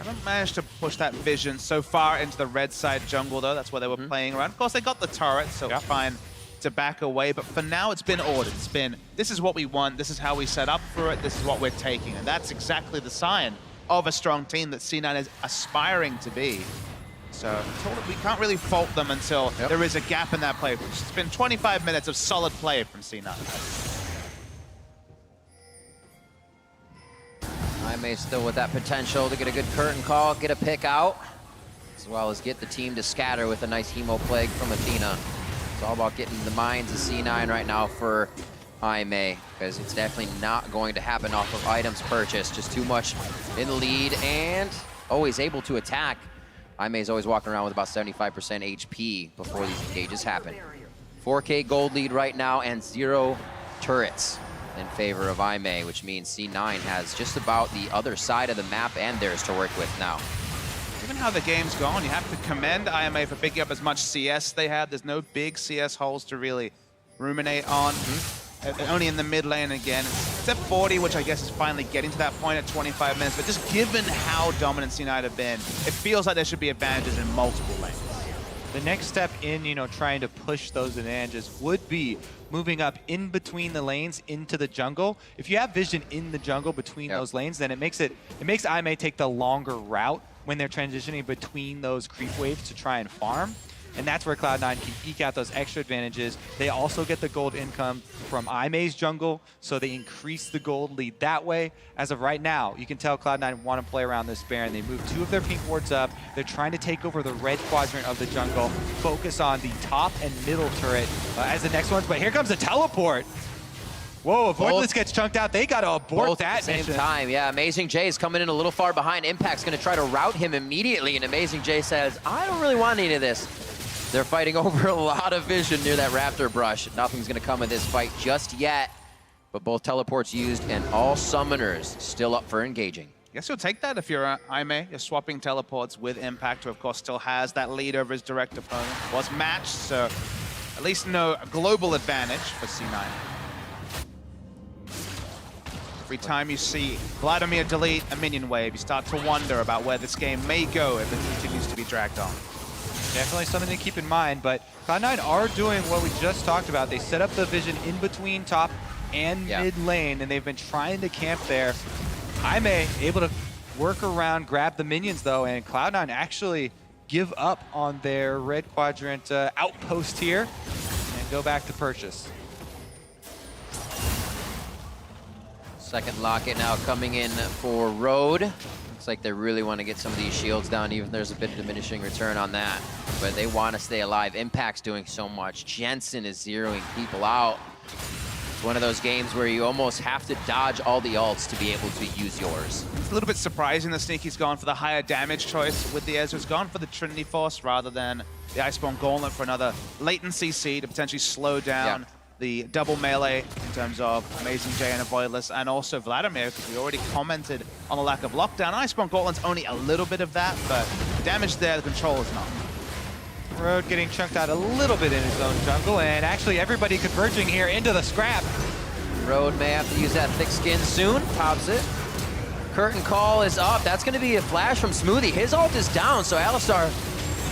Haven't managed to push that vision so far into the red side jungle, though. That's where they were playing around. Of course, they got the turret, so it's fine to back away. But for now, it's been ordered. It's been, this is what we want. This is how we set up for it. This is what we're taking. And that's exactly the sign of a strong team that C9 is aspiring to be. So we can't really fault them until there is a gap in that play. It's been 25 minutes of solid play from C9. IMA still with that potential to get a good curtain call, get a pick out, as well as get the team to scatter with a nice Hemo Plague from Athena. It's all about getting the minds of C9 right now for IMA, because it's definitely not going to happen off of items purchased. Just too much in the lead and always able to attack. IMA is always walking around with about 75% HP before these engages happen. 4K gold lead right now and 0 turrets in favor of IMA, which means C9 has just about the other side of the map and theirs to work with now. Given how the game's gone, you have to commend IMA for picking up as much CS they had. There's no big CS holes to really ruminate on. Only in the mid lane again. It's at 40, which I guess is finally getting to that point at 25 minutes. But just given how dominant C9 have been, it feels like there should be advantages in multiple lanes. The next step in, trying to push those advantages would be moving up in between the lanes into the jungle. If you have vision in the jungle between those lanes, then it makes IMA take the longer route when they're transitioning between those creep waves to try and farm. And that's where Cloud9 can eke out those extra advantages. They also get the gold income from IMA's jungle, so they increase the gold lead that way. As of right now, you can tell Cloud9 want to play around this Baron. They move 2 of their pink wards up. They're trying to take over the red quadrant of the jungle, focus on the top and middle turret as the next ones. But here comes a teleport. Whoa, if Voidless gets chunked out, they got to abort that at the same mission. time. Yeah, Amazing J is coming in a little far behind. Impact's going to try to rout him immediately, and Amazing J says, I don't really want any of this. They're fighting over a lot of vision near that Raptor brush. Nothing's going to come of this fight just yet, but both teleports used and all summoners still up for engaging. Guess you'll take that if you're IMA. You're swapping teleports with Impact, who of course still has that lead over his direct opponent. Was matched, so at least no global advantage for C9. Every time you see Vladimir delete a minion wave, you start to wonder about where this game may go if it continues to be dragged on. Definitely something to keep in mind, but Cloud9 are doing what we just talked about. They set up the vision in between top and mid lane, and they've been trying to camp there. IMA able to work around, grab the minions though, and Cloud9 actually give up on their red quadrant outpost here and go back to purchase. Second locket now coming in for Road. Looks like they really want to get some of these shields down, even if there's a bit of diminishing return on that. But they want to stay alive. Impact's doing so much. Jensen is zeroing people out. It's one of those games where you almost have to dodge all the ults to be able to use yours. It's a little bit surprising that Sneaky's gone for the higher damage choice with the Ezra's gone for the Trinity Force rather than the Iceborne Gauntlet for another latent CC to potentially slow down the double melee in terms of Amazing J and a Voidless, and also Vladimir, because we already commented on the lack of lockdown. Iceborne Gauntlet's only a little bit of that, but the damage there, the control is not. Road getting chunked out a little bit in his own jungle, and actually everybody converging here into the scrap. Road may have to use that thick skin soon. Pops it. Curtain call is up. That's going to be a flash from Smoothie. His ult is down, so Alistar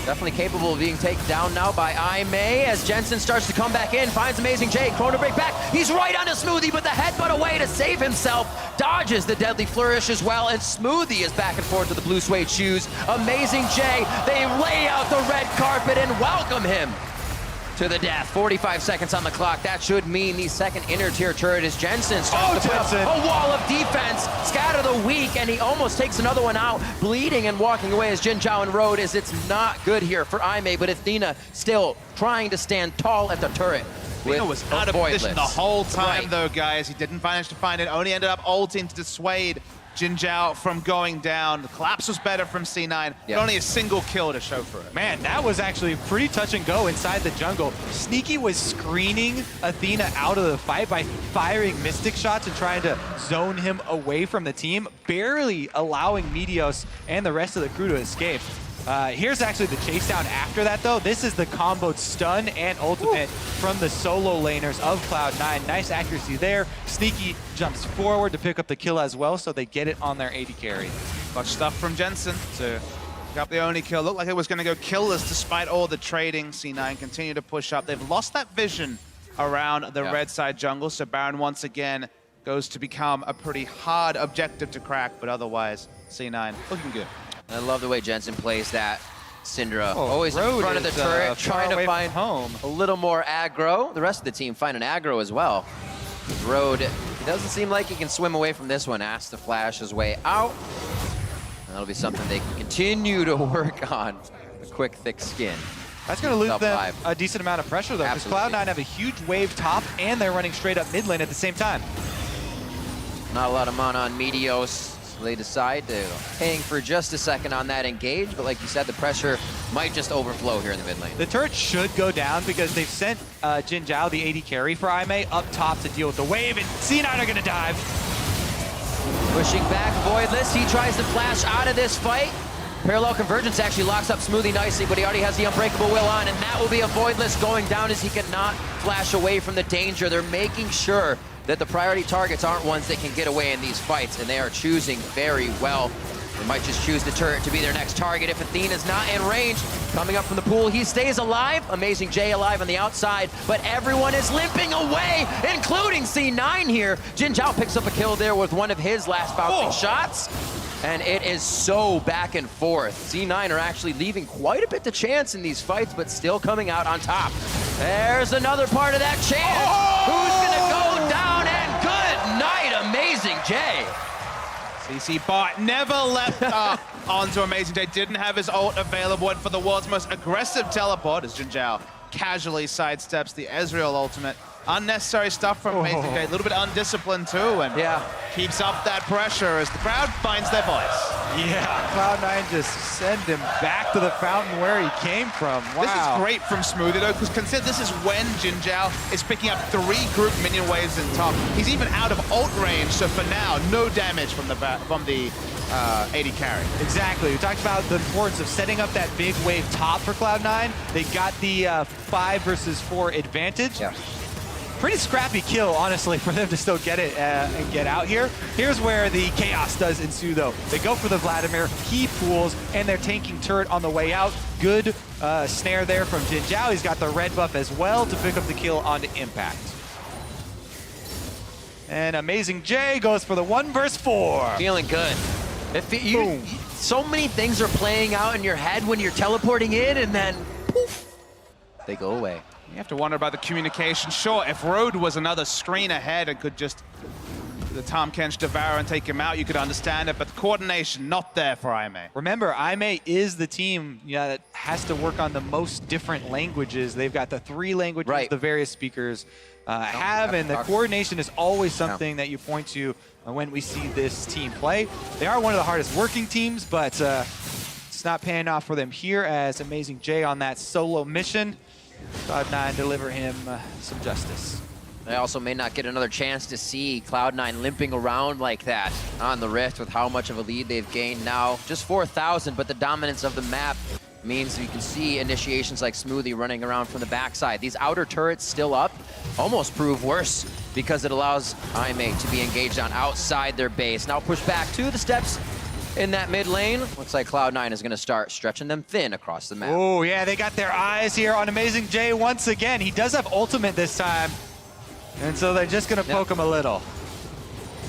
definitely capable of being taken down now by IMA as Jensen starts to come back in, finds Amazing J, Chrono Break back. He's right onto Smoothie, but the headbutt away to save himself. Dodges the Deadly Flourish as well, and Smoothie is back and forth to the blue suede shoes. Amazing J, they lay out the red carpet and welcome him to the death. 45 seconds on the clock. That should mean the second inner tier turret is Jensen. Starts to put up a wall of defense, scatter the weak, and he almost takes another one out. Bleeding and walking away as Jin Zhao and Road is it's not good here for IMA, but Athena still trying to stand tall at the turret. Athena was out of position the whole time though, guys. He didn't manage to find it, only ended up ulting to dissuade Jin Zhao from going down. The collapse was better from C9, but only a single kill to show for it. Man, that was actually pretty touch and go inside the jungle. Sneaky was screening Athena out of the fight by firing Mystic shots and trying to zone him away from the team, barely allowing Meteos and the rest of the crew to escape. Here's actually the chase down after that, though. This is the comboed stun and ultimate from the solo laners of Cloud9. Nice accuracy there. Sneaky jumps forward to pick up the kill as well, so they get it on their AD carry. Got stuff from Jensen to pick up the only kill. Looked like it was going to go killless despite all the trading. C9 continue to push up. They've lost that vision around the red side jungle, so Baron once again goes to become a pretty hard objective to crack, but otherwise, C9 looking good. I love the way Jensen plays that. Syndra Oh, always in Road front of the is, turret, far trying to away from find home. a little more aggro. The rest of the team finding aggro as well. Road, he doesn't seem like he can swim away from this one. Has to flash his way out. And that'll be something they can continue to work on. A quick, thick skin. That's going to lose Top them five. a decent amount of pressure, though, because Absolutely. Cloud9 have a huge wave top, and they're running straight up mid lane at the same time. Not a lot of mana on Meteos. So they decide to hang for just a second on that engage, but like you said, the pressure might just overflow here in the mid lane. The turret should go down because they've sent Jin Zhao, the AD carry for Aimee, up top to deal with the wave, and C9 are going to dive. Pushing back, Voidless, he tries to flash out of this fight. Parallel Convergence actually locks up Smoothie nicely, but he already has the Unbreakable Will on, and that will be a Voidless going down as he cannot flash away from the danger. They're making sure that the priority targets aren't ones that can get away in these fights, and they are choosing very well. They might just choose the turret to be their next target if Athena's not in range. Coming up from the pool, he stays alive. Amazing Jay alive on the outside, but everyone is limping away, including C9 here. Jin Zhao picks up a kill there with one of his last bouncing shots. And it is so back and forth. C9 are actually leaving quite a bit to chance in these fights, but still coming out on top. There's another part of that chance. Who's gonna go down? And good night, Amazing Jay. CC Bart never left up onto Amazing Jay. Didn't have his ult available, and for the world's most aggressive teleport as Jin Zhao casually sidesteps the Ezreal ultimate. Unnecessary stuff from Amazing Jay. A little bit undisciplined too, and keeps up that pressure as the crowd finds their voice. Yeah, Cloud9 just send him back to the fountain where he came from. Wow. This is great from Smoothie though, because consider this is when Jin Zhao is picking up 3 group minion waves in top. He's even out of ult range, so for now, no damage from the AD carry. Exactly. We talked about the importance of setting up that big wave top for Cloud9. They got the 5 versus 4 advantage. Yeah. Pretty scrappy kill, honestly, for them to still get it and get out here. Here's where the chaos does ensue, though. They go for the Vladimir, he pools, and they're tanking turret on the way out. Good snare there from Jin Zhao. He's got the red buff as well to pick up the kill onto Impact. And Amazing Jay goes for the 1 versus 4. Feeling good. So many things are playing out in your head when you're teleporting in, and then poof, they go away. You have to wonder about the communication. Sure, if Road was another screen ahead and could just the Tahm Kench devour and take him out, you could understand it, but the coordination not there for Aimee. Remember, Aimee is the team that has to work on the most different languages. They've got the 3 languages the various speakers have, and the coordination is always something that you point to when we see this team play. They are one of the hardest working teams, but it's not paying off for them here as Amazing Jay on that solo mission. Cloud9 deliver him some justice. They also may not get another chance to see Cloud9 limping around like that on the Rift with how much of a lead they've gained now. Just 4,000, but the dominance of the map means you can see initiations like Smoothie running around from the backside. These outer turrets still up almost prove worse because it allows Aimee to be engaged on outside their base. Now push back to the steps in that mid lane. Looks like Cloud9 is going to start stretching them thin across the map. Oh, yeah, they got their eyes here on Amazing Jay once again. He does have ultimate this time, and so they're just going to poke him a little.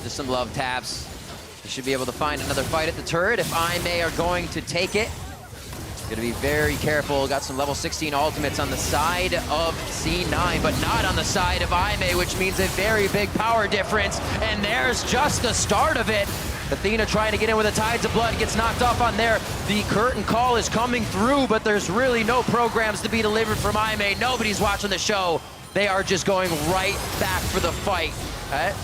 Just some love taps. They should be able to find another fight at the turret if Aimee are going to take it. Going to be very careful. Got some level 16 ultimates on the side of C9, but not on the side of Aimee, which means a very big power difference. And there's just the start of it. Athena trying to get in with the Tides of Blood, gets knocked off on there. The curtain call is coming through, but there's really no programs to be delivered from Aimee. Nobody's watching the show. They are just going right back for the fight.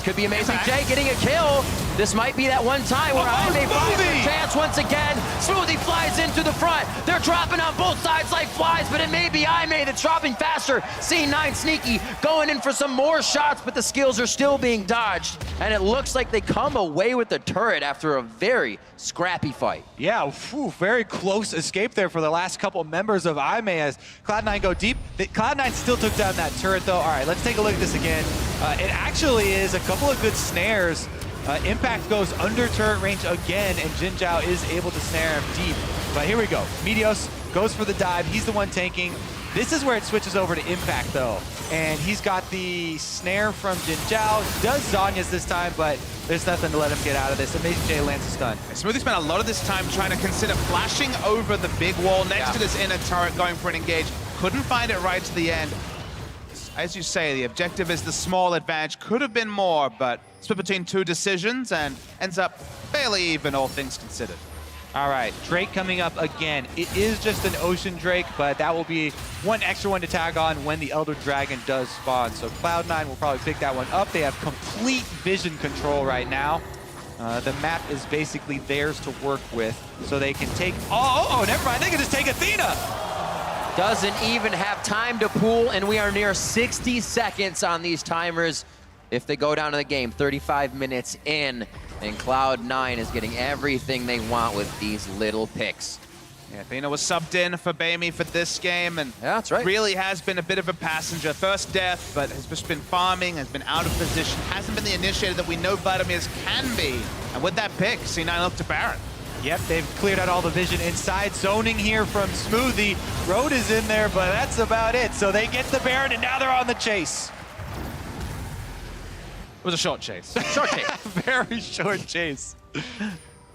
Could be Amazing Jay getting a kill. This might be that one time where Aimee finds Smoothie! a chance once again. Smoothie flies into the front. They're dropping on both sides like flies, but it may be Aimee that's dropping faster. C9 Sneaky going in for some more shots, but the skills are still being dodged. And it looks like they come away with the turret after a very scrappy fight. Yeah, very close escape there for the last couple members of Aimee as Cloud9 go deep. Cloud9 still took down that turret though. All right, let's take a look at this again. It actually is a couple of good snares. Impact goes under turret range again, and Jin Zhao is able to snare him deep. But here we go. Meteos goes for the dive. He's the one tanking. This is where it switches over to Impact, though. And he's got the snare from Jin Zhao. Does Zhonya's this time, but there's nothing to let him get out of this. Amazing J lands a stun. Smoothie spent a lot of this time trying to consider flashing over the big wall next to this inner turret, going for an engage. Couldn't find it right to the end. As you say, the objective is the small advantage. Could have been more, but split between two decisions and ends up fairly even, all things considered. All right, Drake coming up again. It is just an Ocean Drake, but that will be one extra one to tag on when the Elder Dragon does spawn. So Cloud9 will probably pick that one up. They have complete vision control right now. The map is basically theirs to work with, so they can take... Oh, never mind. They can just take Athena. Doesn't even have time to pool, and we are near 60 seconds on these timers. If they go down to the game, 35 minutes in, and Cloud9 is getting everything they want with these little picks. Yeah, Athena was subbed in for Bamey for this game, and Yeah, that's right. really has been a bit of a passenger. First death, but has just been farming, has been out of position, hasn't been the initiator that we know Vladimir's can be. And with that pick, C9 looked to Baron. Yep, they've cleared out all the vision inside. Zoning here from Smoothie. Road is in there, but that's about it. So they get the Baron, and now they're on the chase. It was a short chase. Short take. Very short chase.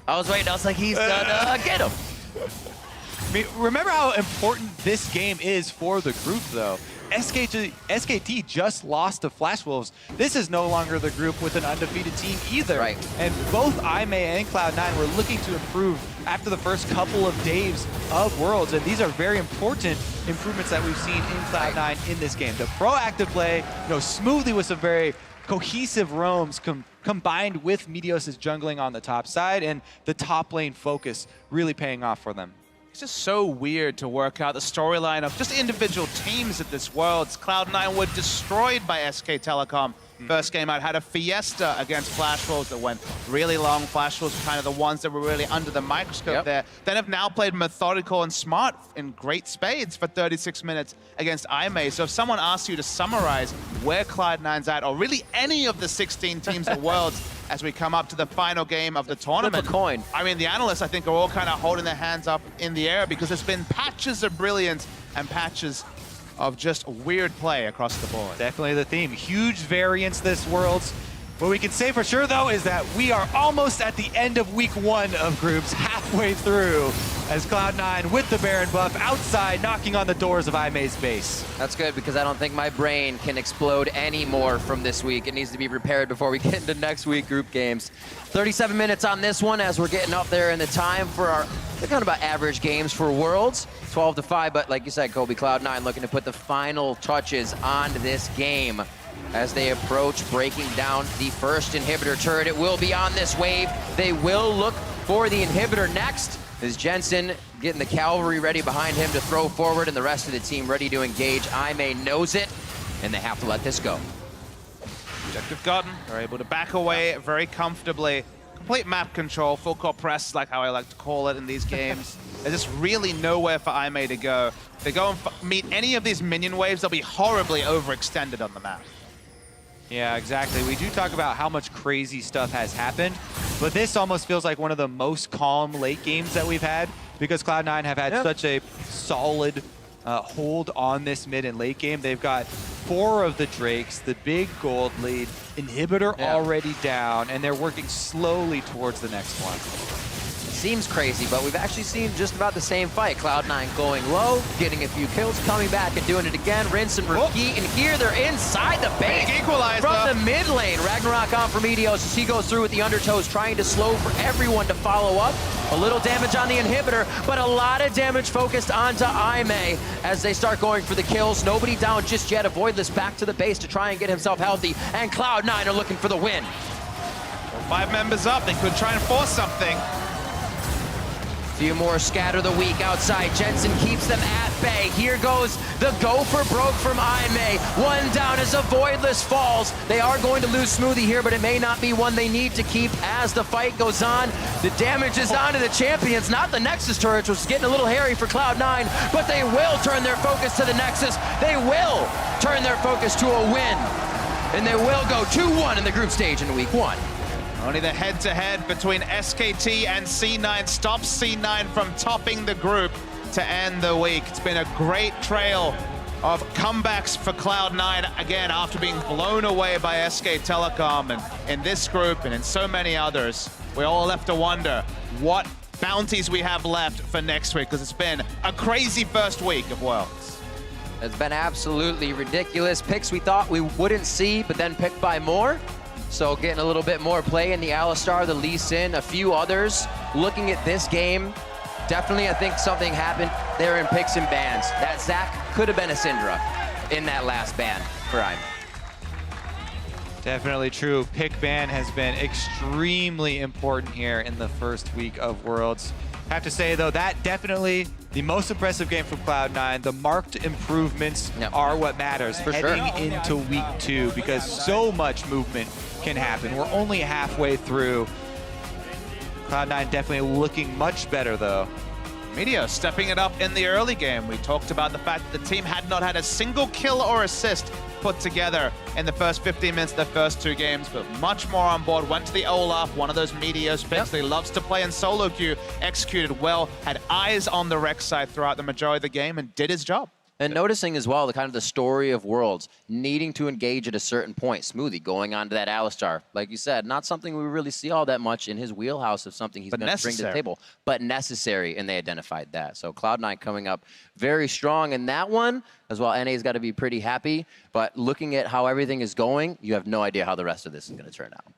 I was waiting, I was like, he's gonna get him. I mean, remember how important this game is for the group, though. SKT just lost to Flash Wolves. This is no longer the group with an undefeated team either. Right. And both Aimee and Cloud9 were looking to improve after the first couple of days of Worlds. And these are very important improvements that we've seen in Cloud9 in this game. The proactive play, smoothly with some very cohesive roams combined with Meteos' jungling on the top side, and the top lane focus really paying off for them. It's just so weird to work out the storyline of just individual teams at this Worlds. Cloud9 were destroyed by SK Telecom. First game out had a fiesta against Flash Wolves that went really long. Flash Wolves were kind of the ones that were really under the microscope there. Then have now played methodical and smart in great spades for 36 minutes against Aimee. So if someone asks you to summarize where Cloud9's at, or really any of the 16 teams at Worlds as we come up to the final game of the tournament. Flip a coin. I mean, the analysts, I think, are all kind of holding their hands up in the air because there's been patches of brilliance and patches of just weird play across the board. Definitely the theme. Huge variance this Worlds. What we can say for sure, though, is that we are almost at the end of week 1 of groups, halfway through, as Cloud9 with the Baron buff outside, knocking on the doors of Aimee's base. That's good, because I don't think my brain can explode anymore from this week. It needs to be repaired before we get into next week group games. 37 minutes on this one as we're getting up there in the time for our, they're kind of about average games for Worlds. 12-5, but like you said, Kobe, Cloud9 looking to put the final touches on this game as they approach breaking down the first inhibitor turret. It will be on this wave. They will look for the inhibitor next. Is Jensen getting the cavalry ready behind him to throw forward, and the rest of the team ready to engage. Aimee knows it, and they have to let this go. Objective gotten. They're able to back away very comfortably. Complete map control, full court press, like how I like to call it in these games. There's just really nowhere for Aimee to go. If they go and meet any of these minion waves, they'll be horribly overextended on the map. Yeah, exactly. We do talk about how much crazy stuff has happened, but this almost feels like one of the most calm late games that we've had because Cloud9 have had such a solid hold on this mid and late game. They've got 4 of the Drakes, the big gold lead, inhibitor already down, and they're working slowly towards the next one. Seems crazy, but we've actually seen just about the same fight. Cloud9 going low, getting a few kills, coming back and doing it again. Rinse and repeat, and here they're inside the base. Big equalizer. From the mid lane. Ragnarok on for Meteos as he goes through with the undertows, trying to slow for everyone to follow up. A little damage on the inhibitor, but a lot of damage focused onto Aimee as they start going for the kills. Nobody down just yet. Avoidless back to the base to try and get himself healthy, and Cloud9 are looking for the win. 5 members up. They could try and force something. Few more scatter the weak outside. Jensen keeps them at bay. Here goes the go for broke from Aimee. One down as a Voidless falls. They are going to lose Smoothie here, but it may not be one they need to keep as the fight goes on. The damage is on to the champions, not the Nexus turrets, which is getting a little hairy for Cloud9, but they will turn their focus to the Nexus. They will turn their focus to a win. And they will go 2-1 in the group stage in week 1. Only the head-to-head between SKT and C9 stops C9 from topping the group to end the week. It's been a great trail of comebacks for Cloud9, again, after being blown away by SK Telecom. And in this group and in so many others, we're all left to wonder what bounties we have left for next week, because it's been a crazy first week of Worlds. It's been absolutely ridiculous. Picks we thought we wouldn't see, but then picked by more. So getting a little bit more play in the Alistar, the Lee Sin, a few others. Looking at this game, definitely I think something happened there in picks and bans. That Zac could have been a Syndra in that last ban for Aimee. Definitely true. Pick ban has been extremely important here in the first week of Worlds. Have to say, though, that definitely the most impressive game from Cloud9. The marked improvements are what matters heading into week 2, because so much movement can happen. We're only halfway through. Cloud9 definitely looking much better, though. Meteor stepping it up in the early game. We talked about the fact that the team had not had a single kill or assist put together in the first 15 minutes of the first 2 games, but much more on board. Went to the Olaf, one of those Meteors picks that he loves to play in solo queue, executed well, had eyes on the Rex side throughout the majority of the game, and did his job. And noticing as well the kind of the story of Worlds, needing to engage at a certain point. Smoothie going on to that Alistar. Like you said, not something we really see all that much in his wheelhouse of something he's going to bring to the table. But necessary, and they identified that. So Cloud9 coming up very strong in that one, as well. NA's got to be pretty happy. But looking at how everything is going, you have no idea how the rest of this is going to turn out.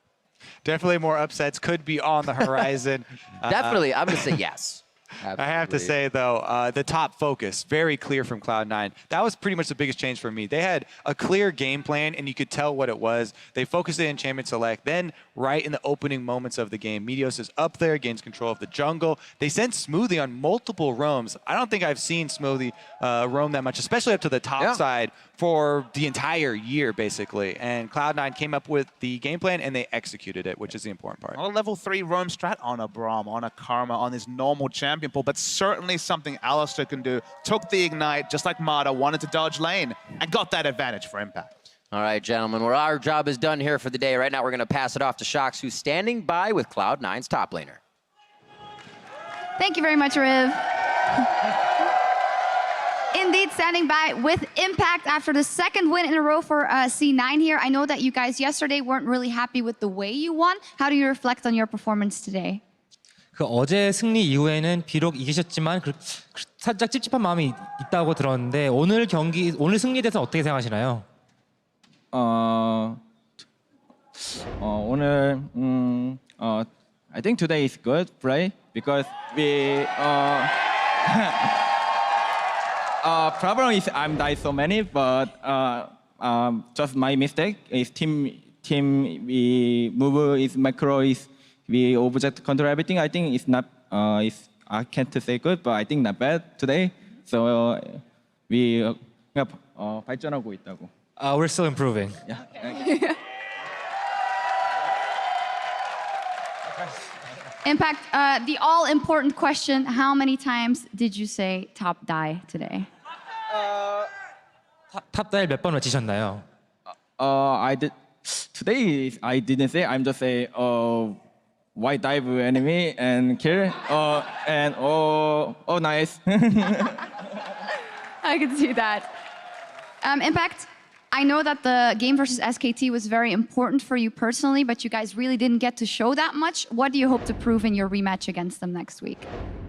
Definitely more upsets could be on the horizon. Definitely, I'm going to say yes. Absolutely. I have to say, though, the top focus, very clear from Cloud9. That was pretty much the biggest change for me. They had a clear game plan, and you could tell what it was. They focused it in Champion Select. Then, right in the opening moments of the game, Meteos is up there, gains control of the jungle. They sent Smoothie on multiple roams. I don't think I've seen Smoothie roam that much, especially up to the top side, for the entire year, basically. And Cloud9 came up with the game plan, and they executed it, which is the important part. Not a level 3 roam strat on a Braum, on a Karma, on this normal champion pool, but certainly something Alistar can do. Took the Ignite, just like Mata, wanted to dodge lane, and got that advantage for Impact. All right, gentlemen, well, our job is done here for the day. Right now, we're going to pass it off to Shox, who's standing by with Cloud9's top laner. Thank you very much, Riv. Indeed, standing by with Impact after the second win in a row for C9 here. I know that you guys yesterday weren't really happy with the way you won. How do you reflect on your performance today? 그 어제 승리 이후에는 비록 이기셨지만 살짝 찝찝한 마음이 있다고 들었는데 오늘 승리에 대해서 어떻게 생각하시나요? 오늘 I think today is good play because we problem is I'm died so many, but just my mistake is team we move is macro is we object control everything. I think it's not it's I can't say good, but I think not bad today. So we 발전하고 있다고. We're still improving. Yeah. Impact, the all-important question, how many times did you say top die today? 탑다일 몇 번 외치셨나요? I did today. I didn't say. I'm just say white dive enemy and kill. And nice. I can see that. Impact, I know that the game versus SKT was very important for you personally, but you guys really didn't get to show that much. What do you hope to prove in your rematch against them next week?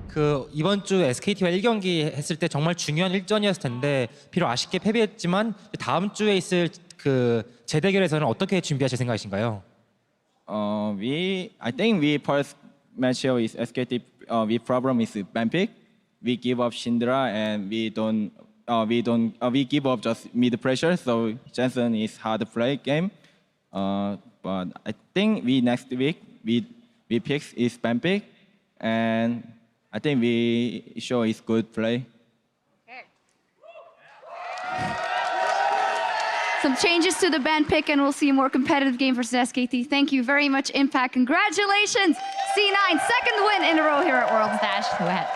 그 이번 주 SKT와 1경기 했을 때 정말 중요한 일전이었을 텐데 비록 아쉽게 패배했지만 다음 주에 있을 그 재대결에서는 어떻게 준비하실 생각이신가요? I think we first match here with SKT. We problem is ban pick. We give up Syndra and we give up just mid pressure. So Jensen is hard to play game. But I think we next week we pick is Bampic, and I think we show is good play. Some changes to the band pick, and we'll see a more competitive game versus SKT. Thank you very much, Impact. Congratulations, C9, second win in a row here at Worlds Dash. Go ahead.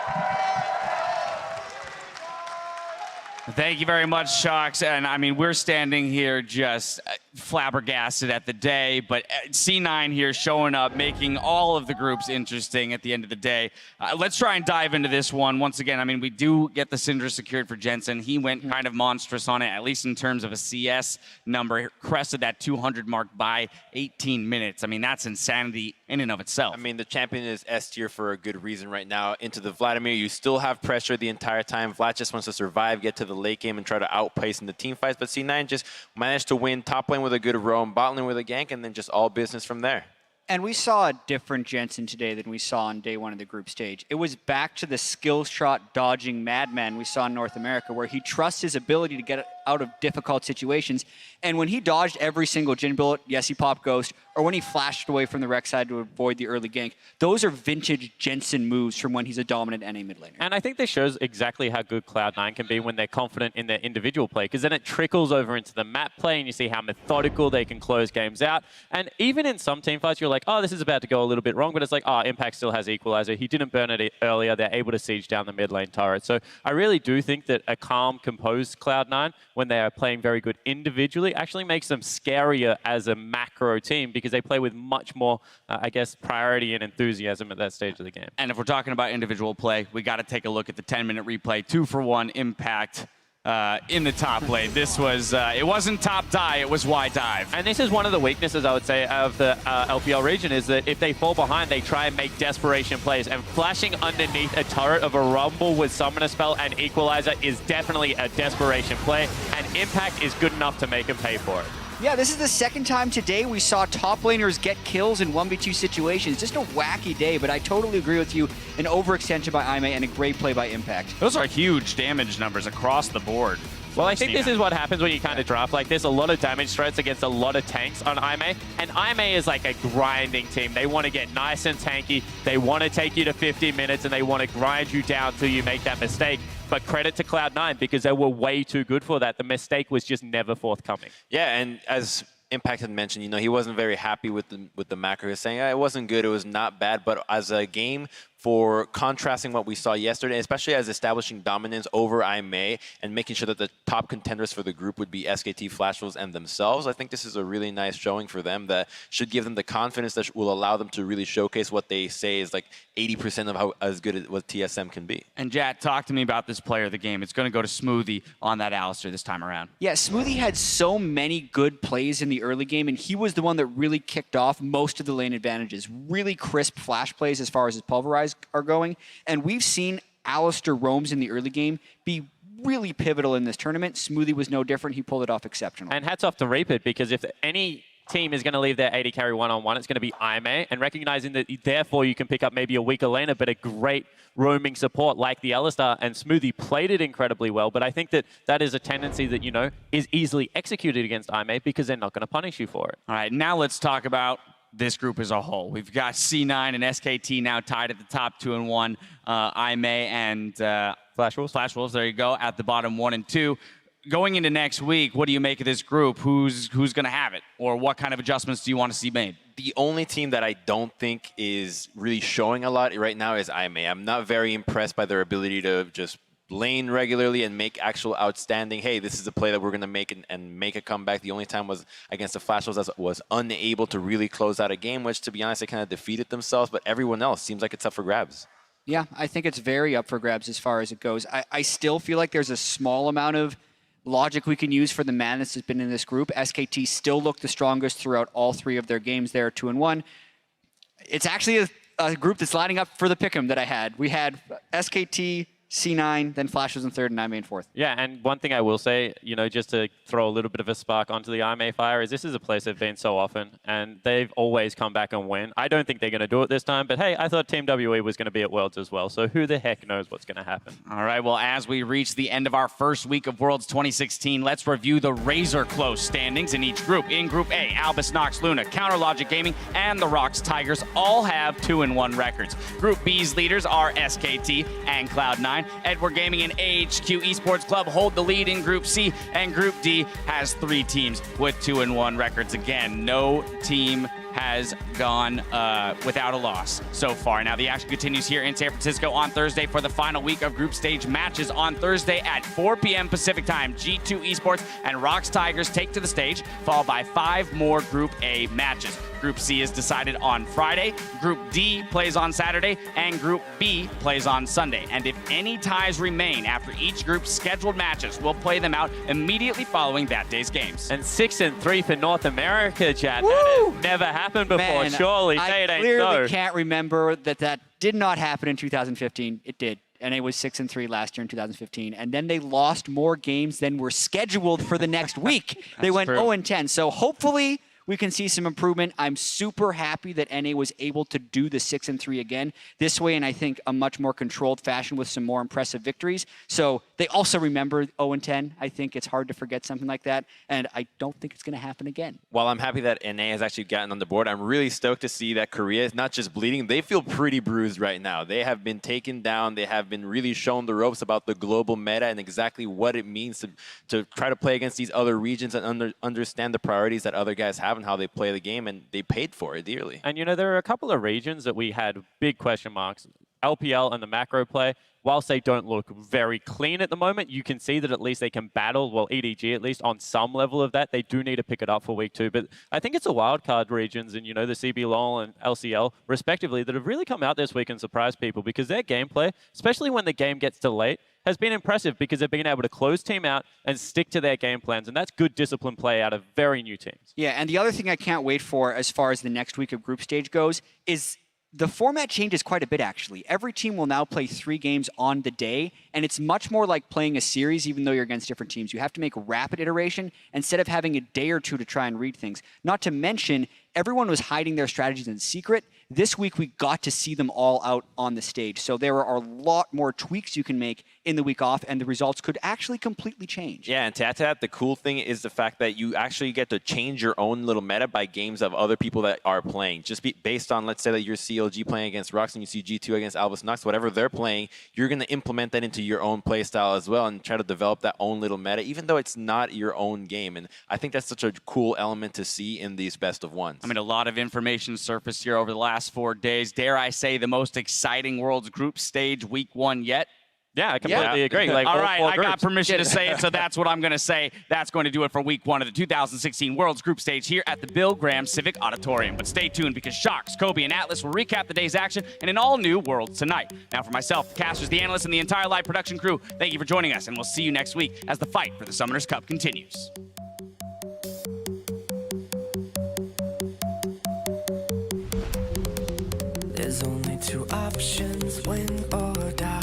Thank you very much, Shocks. And I mean, we're standing here just flabbergasted at the day, but C9 here showing up, making all of the groups interesting at the end of the day. Let's try and dive into this one. Once again, I mean, we do get the Syndra secured for Jensen. He went kind of monstrous on it, at least in terms of a CS number. Crested that 200 mark by 18 minutes. I mean, that's insanity in and of itself. I mean, the champion is S tier for a good reason right now. Into the Vladimir, you still have pressure the entire time. Vlad just wants to survive, get to the late game, and try to outpace in the team fights. But C9 just managed to win top lane with a good roam, bot lane with a gank, and then just all business from there. And we saw a different Jensen today than we saw on day one of the group stage. It was back to the skill shot dodging madman we saw in North America, where he trusts his ability to get out of difficult situations. And when he dodged every single Jhin bullet, yes, he popped Ghost, or when he flashed away from the Rex side to avoid the early gank, those are vintage Jensen moves from when he's a dominant NA mid laner. And I think this shows exactly how good Cloud9 can be when they're confident in their individual play, because then it trickles over into the map play, and you see how methodical they can close games out. And even in some team fights, you're like, oh, this is about to go a little bit wrong, but it's like, oh, Impact still has Equalizer. He didn't burn it earlier. They're able to siege down the mid lane turret. So I really do think that a calm, composed Cloud9, when they are playing very good individually, actually makes them scarier as a macro team, because they play with much more, I guess, priority and enthusiasm at that stage of the game. And if we're talking about individual play, we got to take a look at the 10-minute replay. 2-for-1 Impact in the top lane. This was, it wasn't top die, it was wide dive. And this is one of the weaknesses, I would say, of the LPL region, is that if they fall behind, they try and make desperation plays. And flashing underneath a turret of a Rumble with Summoner Spell and Equalizer is definitely a desperation play, and Impact is good enough to make them pay for it. Yeah, this is the second time today we saw top laners get kills in 1v2 situations. Just a wacky day, but I totally agree with you. An overextension by Aimee and a great play by Impact. Those are huge damage numbers across the board. Well, I think this is what happens when you kind of draft like this. A lot of damage threats against a lot of tanks on Aimee. And Aimee is like a grinding team. They want to get nice and tanky. They want to take you to 50 minutes, and they want to grind you down till you make that mistake. But credit to Cloud9, because they were way too good for that. The mistake was just never forthcoming. Yeah, and as Impact had mentioned, you know, he wasn't very happy with the macro. He was saying, it wasn't good, it was not bad, but as a game, for contrasting what we saw yesterday, especially as establishing dominance over Aimee and making sure that the top contenders for the group would be SKT, Flash Wolves, and themselves. I think this is a really nice showing for them that should give them the confidence that will allow them to really showcase what they say is like 80% of how as good as what TSM can be. And Jat, talk to me about this player of the game. It's going to go to Smoothie on that Alistar this time around. Yeah, Smoothie had so many good plays in the early game, and he was the one that really kicked off most of the lane advantages. Really crisp flash plays as far as his pulverize are going. And we've seen Alistar roams in the early game be really pivotal in this tournament. Smoothie was no different. He pulled it off exceptional. And hats off to Reaper, because if any team is going to leave their AD carry one-on-one, it's going to be Aimee, and recognizing that therefore you can pick up maybe a weaker laner, but a great roaming support like the Alistar, and Smoothie played it incredibly well. But I think that that is a tendency that, you know, is easily executed against Aimee, because they're not going to punish you for it. All right, now let's talk about this group as a whole. We've got C9 and SKT now tied at the top 2-1. Aimee and Flash Wolves. Flash Wolves, there you go, at the bottom 1 and 2. Going into next week, what do you make of this group? Who's going to have it? Or what kind of adjustments do you want to see made? The only team that I don't think is really showing a lot right now is Aimee. I'm not very impressed by their ability to just lane regularly and make actual outstanding, hey, this is a play that we're going to make and make a comeback. The only time was against the Flash Wolves that was unable to really close out a game, which, to be honest, they kind of defeated themselves. But everyone else seems like it's up for grabs. Yeah, I think it's very up for grabs as far as it goes. I still feel like there's a small amount of logic we can use for the madness that's been in this group. SKT still looked the strongest throughout all three of their games there, 2-1. It's actually a group that's lining up for the pick'em that I had. We had SKT, C9, then Flash was in third, and IMA in fourth. Yeah, and one thing I will say, just to throw a little bit of a spark onto the IMA Fire, is this is a place they've been so often, and they've always come back and win. I don't think they're going to do it this time, but hey, I thought Team WE was going to be at Worlds as well, so who the heck knows what's going to happen. All right, well, as we reach the end of our first week of Worlds 2016, let's review the razor-close standings in each group. In Group A, Albus, Nox, Luna, Counter Logic Gaming, and the Rocks Tigers all have 2-1 records. Group B's leaders are SKT and Cloud9. Edward Gaming and AHQ Esports Club hold the lead in Group C, and Group D has 3 teams with 2-1 records. Again, no team has gone without a loss so far. Now, the action continues here in San Francisco on Thursday for the final week of group stage matches. On Thursday at 4 p.m. Pacific time, G2 Esports and Rocks Tigers take to the stage, followed by 5 more Group A matches. Group C is decided on Friday, Group D plays on Saturday, and Group B plays on Sunday. And if any ties remain after each group's scheduled matches, we'll play them out immediately following that day's games. And 6-3 for North America, Chad. That has never happened before. Man, Surely, I say it ain't clearly so. can't remember that did not happen in 2015. It did. And it was 6-3 last year in 2015. And then they lost more games than were scheduled for the next week. They went true. 0-10. So hopefully we can see some improvement. I'm super happy that NA was able to do the 6-3 again this way, and I think a much more controlled fashion with some more impressive victories. So they also remember 0-10. I think it's hard to forget something like that, and I don't think it's going to happen again. While I'm happy that NA has actually gotten on the board, I'm really stoked to see that Korea is not just bleeding. They feel pretty bruised right now. They have been taken down. They have been really shown the ropes about the global meta and exactly what it means to try to play against these other regions and understand the priorities that other guys have and how they play the game, and they paid for it dearly. And there are a couple of regions that we had big question marks. LPL and the macro play, whilst they don't look very clean at the moment, you can see that at least they can battle, well, EDG at least, on some level of that. They do need to pick it up for week 2. But I think it's the wildcard regions and, the CB LOL and LCL, respectively, that have really come out this week and surprised people because their gameplay, especially when the game gets delayed, has been impressive because they've been able to close team out and stick to their game plans. And that's good discipline play out of very new teams. Yeah, and the other thing I can't wait for as far as the next week of group stage goes is the format changes quite a bit, actually. Every team will now play 3 games on the day, and it's much more like playing a series, even though you're against different teams. You have to make rapid iteration instead of having a day or 2 to try and read things. Not to mention, everyone was hiding their strategies in secret. This week, we got to see them all out on the stage. So there are a lot more tweaks you can make in the week off, and the results could actually completely change. Yeah, and to add to that, the cool thing is the fact that you actually get to change your own little meta by games of other people that are playing. Just based on, let's say that you're CLG playing against Rocks and you see G2 against Albus Nox, whatever they're playing, you're going to implement that into your own play style as well and try to develop that own little meta, even though it's not your own game. And I think that's such a cool element to see in these best of ones. I mean, a lot of information surfaced here over the last 4 days. Dare I say the most exciting Worlds group stage week 1 yet? Yeah, I completely agree. Like, all all right, 4 I got groups. permission to say it, so that's what I'm going to say. That's going to do it for week 1 of the 2016 Worlds Group Stage here at the Bill Graham Civic Auditorium. But stay tuned because Shox, Kobe, and Atlas will recap the day's action in an all-new Worlds tonight. Now, for myself, the casters, the analysts, and the entire live production crew, thank you for joining us, and we'll see you next week as the fight for the Summoners Cup continues. There's only 2 options, win or die.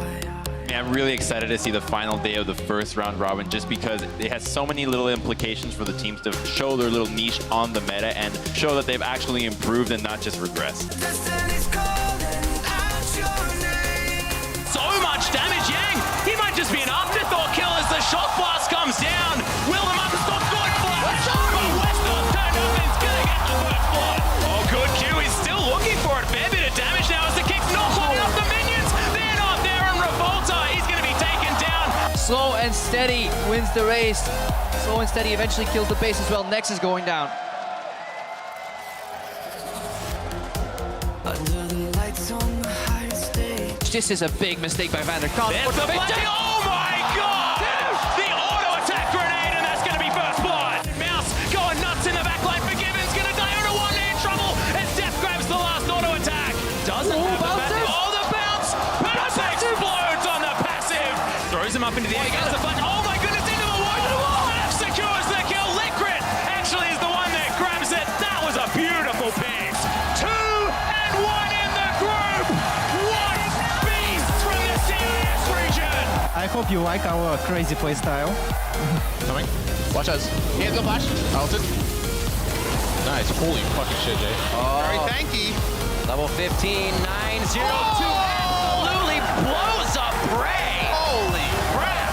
I'm really excited to see the final day of the first round robin just because it has so many little implications for the teams to show their little niche on the meta and show that they've actually improved and not just regressed. So much damage, Yang! He might just be an afterthought kill as the shock blast comes down. Will the Marcus not good for it? But Wester turned up and he's gonna get the first blood. Oh, good Q. He's still looking for it. Fair bit of damage now as the kick's not quite enough. The minions, they're not there, and Revolta, he's gonna be taken down. Slow and Steady wins the race. Slow and Steady eventually kills the base as well. Nex is going down. Under the lights on the high stage. This is a big mistake by Vanderkamp. There's the blessing. Oh my god! The auto attack grenade, and that's gonna be first blood. Mouse going nuts in the backline for Gibbons, gonna die on a one-man trouble as Death grabs the last auto attack. Doesn't have the passive. Oh, the bounce! Mouse explodes on the passive. Throws him up into the air, gets a flash. Oh my goodness, into the wall! F secures the kill. Liquid actually is the one that grabs it. That was a beautiful pick. 2 and 1 in the group. What beast from the CIS region! hope you like our crazy playstyle. Coming. Watch us. Hands go flash. Alton. Nice. Holy fucking shit, Jay. Very tanky. Level 15, 902. Absolutely blows up Bray. Holy crap.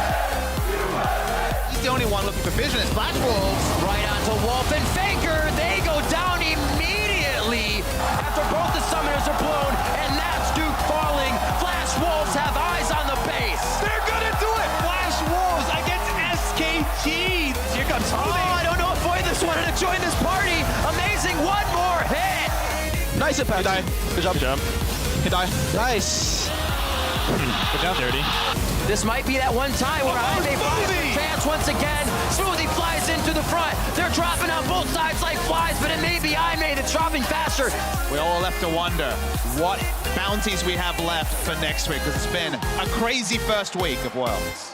He's the only one looking for vision. It's Flash Wolves. Right onto Wolf and Faker. They go down immediately after both the summoners are blown, and that's Duke falling. Flash Wolves have eyes on the base. They're gonna do it. Flash Wolves against SKT. Here comes Oh, I don't know if Voidless wanted to join this party. Amazing, one more hit. Nice impact. Good job. Good job. He die. Nice. Good job, Dirty. This might be that one time where I may find Smoothie! a chance once again. Smoothie flies into the front. They're dropping on both sides like flies, but it may be I-May that's dropping faster. We all left to wonder what bounties we have left for next week, because it's been a crazy first week of Worlds.